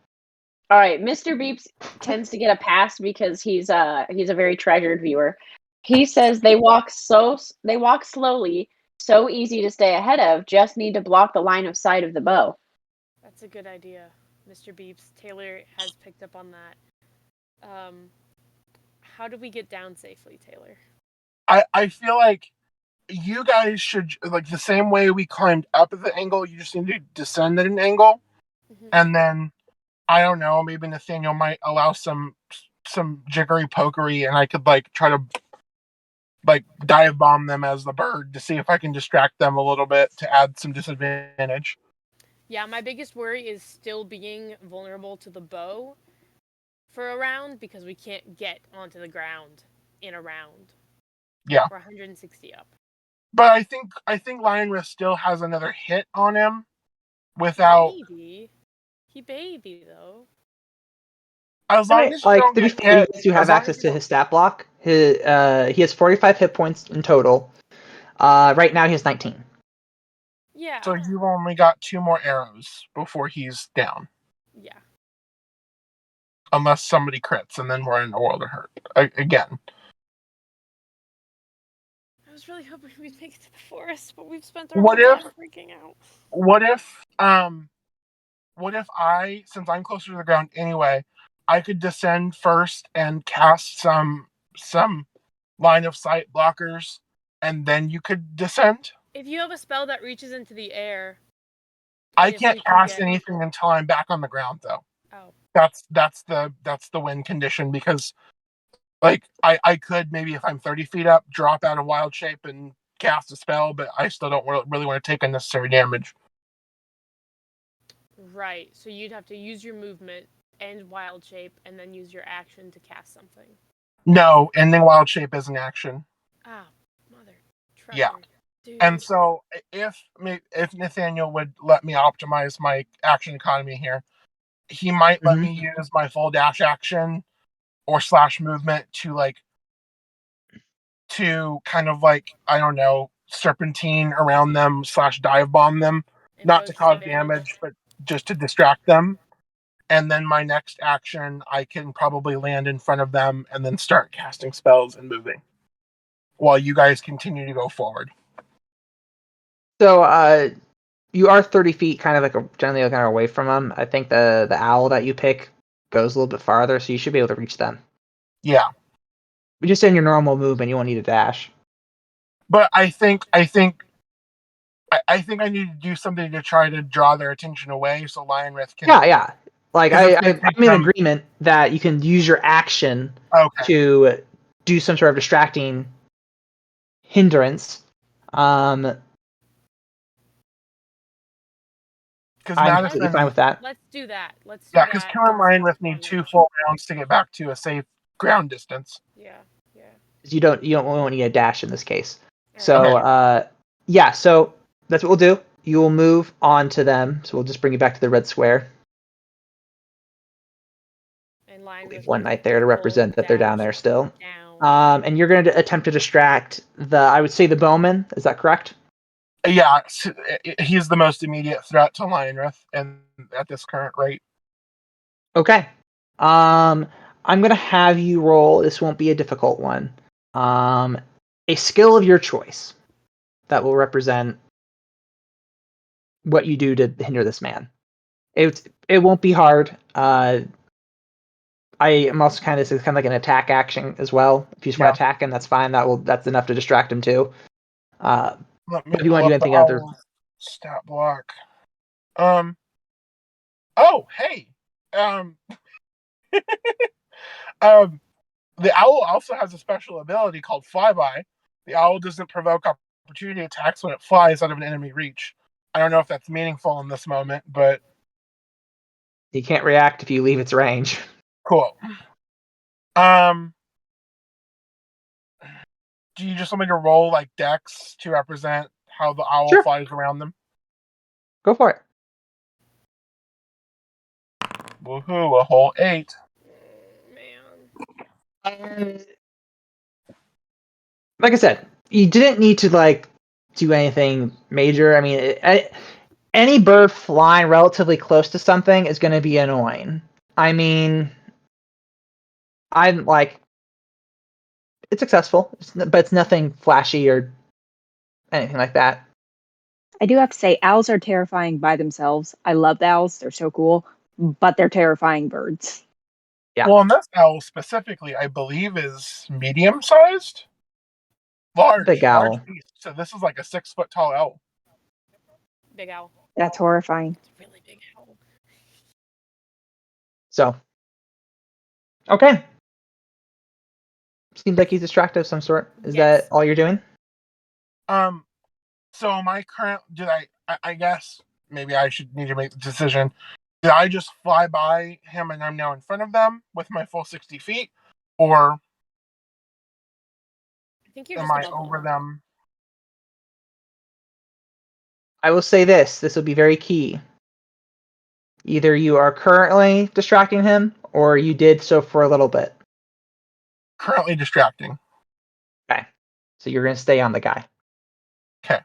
All right, Mr. Beeps tends to get a pass because he's a very treasured viewer. He says they walk slowly, so easy to stay ahead of, just need to block the line of sight of the bow. That's a good idea, Mr. Beeps. Taylor has picked up on that. How do we get down safely, Taylor? I feel like you guys should, like, the same way we climbed up at the angle, you just need to descend at an angle. Mm-hmm. And then, I don't know, maybe Nathaniel might allow some jiggery pokery, and I could, like, try to, like, dive bomb them as the bird to see if I can distract them a little bit to add some disadvantage. Yeah, my biggest worry is still being vulnerable to the bow for a round because we can't get onto the ground in a round. Yeah. We're 160 up. But I think Lionrith still has another hit on him without... Maybe. He baby, though. As long as you Like, don't to be get fair, you hit. guys do As have long access as to you his stat block. He has 45 hit points in total. Right now he has 19. Yeah. So you've only got 2 more arrows before he's down. Yeah. Unless somebody crits, and then we're in a world of hurt. Again. I was really hoping we'd make it to the forest, but we've spent our What whole if time freaking out. what if I, since I'm closer to the ground anyway, I could descend first and cast some line of sight blockers, and then you could descend? If you have a spell that reaches into the air, I and if we can't can cast get... anything until I'm back on the ground, though. Oh. That's the win condition, because like I could maybe, if I'm 30 feet up, drop out of wild shape and cast a spell, but I still don't really want to take unnecessary damage. Right. So you'd have to use your movement and wild shape, and then use your action to cast something. No, ending wild shape is an action. Ah, mother trucker. Yeah. Dude. And so if Nathaniel would let me optimize my action economy here, he might let me use my full dash action or slash movement to kind of like, I don't know, serpentine around them slash dive bomb them, And not to both cause damage. damage, but just to distract them. And then my next action, I can probably land in front of them and then start casting spells and moving while you guys continue to go forward. So, you are 30 feet, kind of like generally kind of away from them. I think the owl that you pick goes a little bit farther, so you should be able to reach them. Yeah. But just in your normal movement, you won't need a dash. But I think I need to do something to try to draw their attention away so Lionrith can. Yeah. Like, 'Cause it's gonna take I'm in them- agreement that you can use your action Okay. to do some sort of distracting hindrance. Because I'm completely fine with that. Let's do that. Yeah, because Killer and Lionrith need 2 full rounds to get back to a safe ground distance. Yeah. 'Cause you won't need a dash in this case. All So, right. yeah, so that's what we'll do. You will move on to them. So we'll just bring you back to the red square. And line Leave with one knight there to represent that they're down there still. Down. And you're going to attempt to distract I would say the bowman. Is that correct? Yeah, he's the most immediate threat to Lionrith, and at this current rate. Okay. I'm going to have you roll. This won't be a difficult one. A skill of your choice that will represent what you do to hinder this man. It won't be hard. I am also kind of like an attack action as well. If you just want to attack him, that's fine. That's enough to distract him too. Let me if you want to do anything other, stat block. Oh, hey. The owl also has a special ability called Flyby. The owl doesn't provoke opportunity attacks when it flies out of an enemy reach. I don't know if that's meaningful in this moment, but he can't react if you leave its range. Cool. Do you just want me to roll like dex to represent how the owl flies around them? Go for it. Woohoo, a whole 8. Man. Like I said, you didn't need to do anything major. I mean, any bird flying relatively close to something is going to be annoying. I mean, it's successful, but it's nothing flashy or anything like that. I do have to say, owls are terrifying by themselves. I love the owls. They're so cool, but they're terrifying birds. Yeah. Well, and this owl specifically, I believe, is medium-sized? Large beast. So this is like a 6-foot tall owl. Big owl. That's horrifying. It's a really big owl. So, okay. Seems like he's distracted of some sort. Is that all you're doing? So my current, I guess maybe I should need to make the decision. Did I just fly by him and I'm now in front of them with my full 60 feet? Or I think you're am just I over them. them? I will say this will be very key. Either you are currently distracting him, or you did so for a little bit? Currently distracting. Okay. So you're going to stay on the guy. Okay.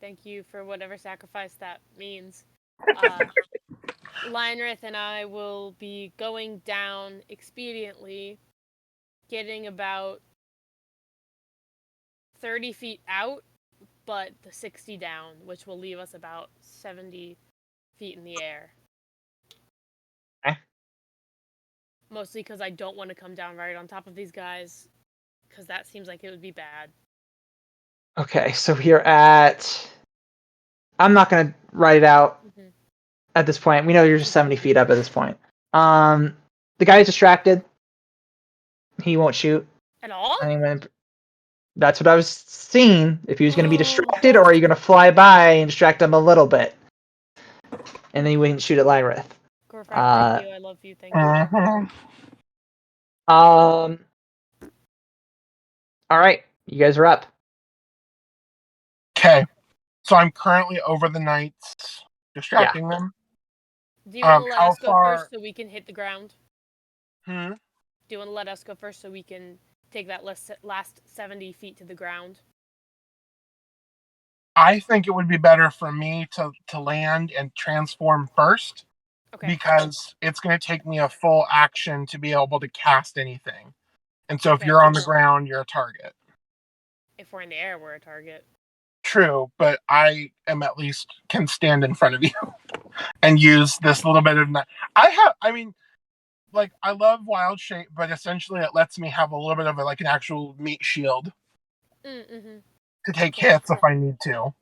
Thank you for whatever sacrifice that means. Lionrith and I will be going down expediently, getting about 30 feet out, but the 60 down, which will leave us about 70 feet in the air. Okay. Mostly because I don't want to come down right on top of these guys, because that seems like it would be bad. Okay, so we're at... I'm not going to write it out at this point. We know you're just 70 feet up at this point. The guy is distracted. He won't shoot. At all? Anyone. That's what I was seeing. If he was going to be distracted, or are you going to fly by and distract him a little bit? And then you wouldn't shoot at Lyrith. Gorfrak, thank you. I love you. Thank you. Mhm. All right, you guys are up. Okay. So I'm currently over the knights, distracting them. Do you want to let how us go far- first so we can hit the ground? Hmm? Do you want to let us go first so we can take that last 70 feet to the ground? I think it would be better for me to land and transform first. Okay. Because it's going to take me a full action to be able to cast anything. And so if Okay. you're on the ground, you're a target. If we're in the air, we're a target. True, but I am at least can stand in front of you and use this little bit of... I love wild shape, but essentially it lets me have a little bit of an actual meat shield Mm-hmm. to take hits if I need to.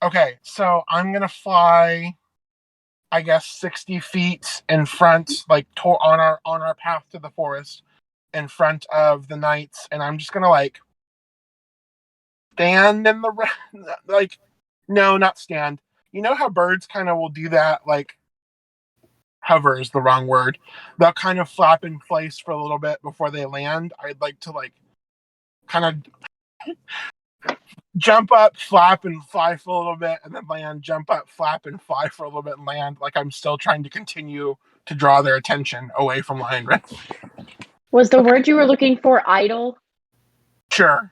Okay, so I'm going to fly... I guess 60 feet in front, on our path to the forest, in front of the knights, and I'm just gonna stand in the no, not stand. You know how birds kind of will do that, hover is the wrong word. They'll kind of flap in place for a little bit before they land. I'd like to kind of jump up, flap, and fly for a little bit, and then land, jump up, flap, and fly for a little bit, and land. Like I'm still trying to continue to draw their attention away from Heinrich. Was the word you were looking for idle? Sure.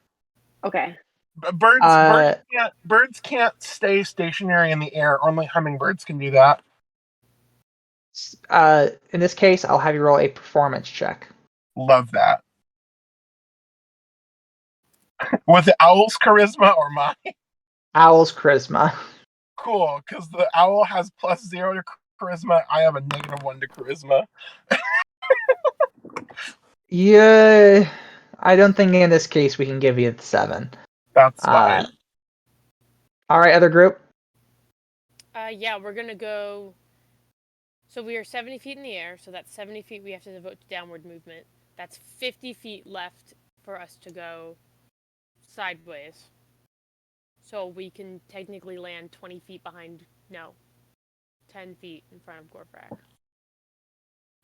Okay. But birds can't stay stationary in the air. Only hummingbirds can do that. In this case, I'll have you roll a performance check. Love that. Was it Owl's charisma or mine? Owl's charisma. Cool, because the owl has +0 to charisma. I have a -1 to charisma. Yeah, I don't think in this case we can give you the 7. That's fine. All right, other group. Yeah, we're gonna go. So we are 70 feet in the air, so that's 70 feet we have to devote to downward movement. That's 50 feet left for us to go sideways. So we can technically land 20 feet behind. No, 10 feet in front of Gorfrak.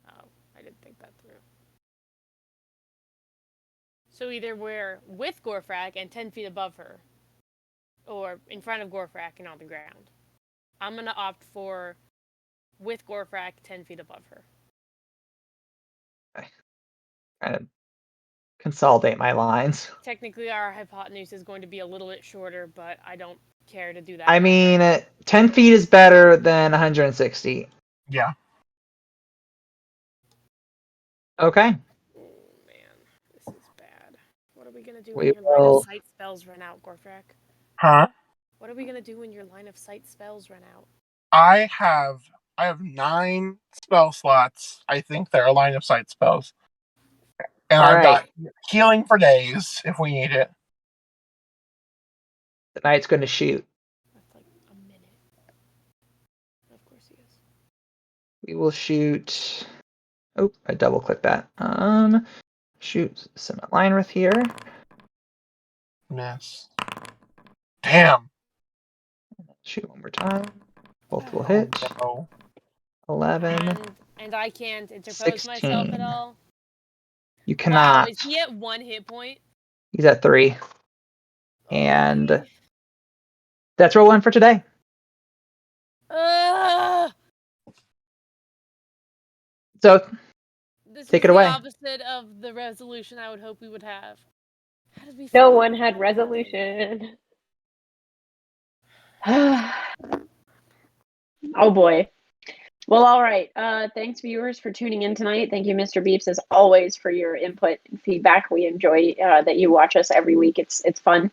Oh, I didn't think that through. So either we're with Gorfrak and 10 feet above her, or in front of Gorfrak and on the ground. I'm gonna opt for with Gorfrak 10 feet above her. Okay. Kind of consolidate my lines. Technically, our hypotenuse is going to be a little bit shorter, but I don't care to do that. I mean, 10 feet is better than 160. Yeah. Okay. Oh man, this is bad. What are we gonna do We when your line will- of sight spells run out, Gorfrak? Huh? What are we gonna do when your line of sight spells run out? I have 9 spell slots. I think they're line of sight spells. And All I've got right. healing for days if we need it. The knight's going to shoot. That's like a minute. Of course he is. We will shoot. Oh, I double clicked that. Shoot some Lionrith here. Miss. Damn. Shoot one more time. Both will Oh, hit. No. 11. And I can't interpose myself 16. at all. You Wow, cannot. is he at 1 hit point? He's at 3. Oh, And baby. that's roll 1 for today. Ugh! So This Take is it the away. opposite of the resolution I would hope we would have. How did we No feel one had about resolution. Oh boy. Well, all right. Thanks, viewers, for tuning in tonight. Thank you, Mr. Beeps, as always, for your input and feedback. We enjoy that you watch us every week. It's fun.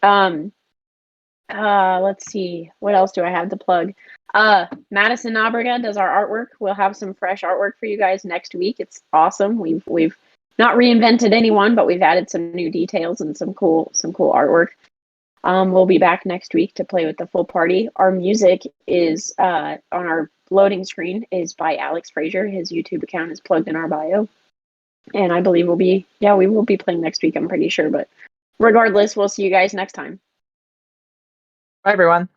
Let's see. What else do I have to plug? Madison Nabriga does our artwork. We'll have some fresh artwork for you guys next week. It's awesome. We've not reinvented anyone, but we've added some new details and some cool artwork. We'll be back next week to play with the full party. Our music is on our loading screen is by Alex Frazier. His YouTube account is plugged in our bio. And I believe we will be playing next week, I'm pretty sure. But regardless, we'll see you guys next time. Bye, everyone.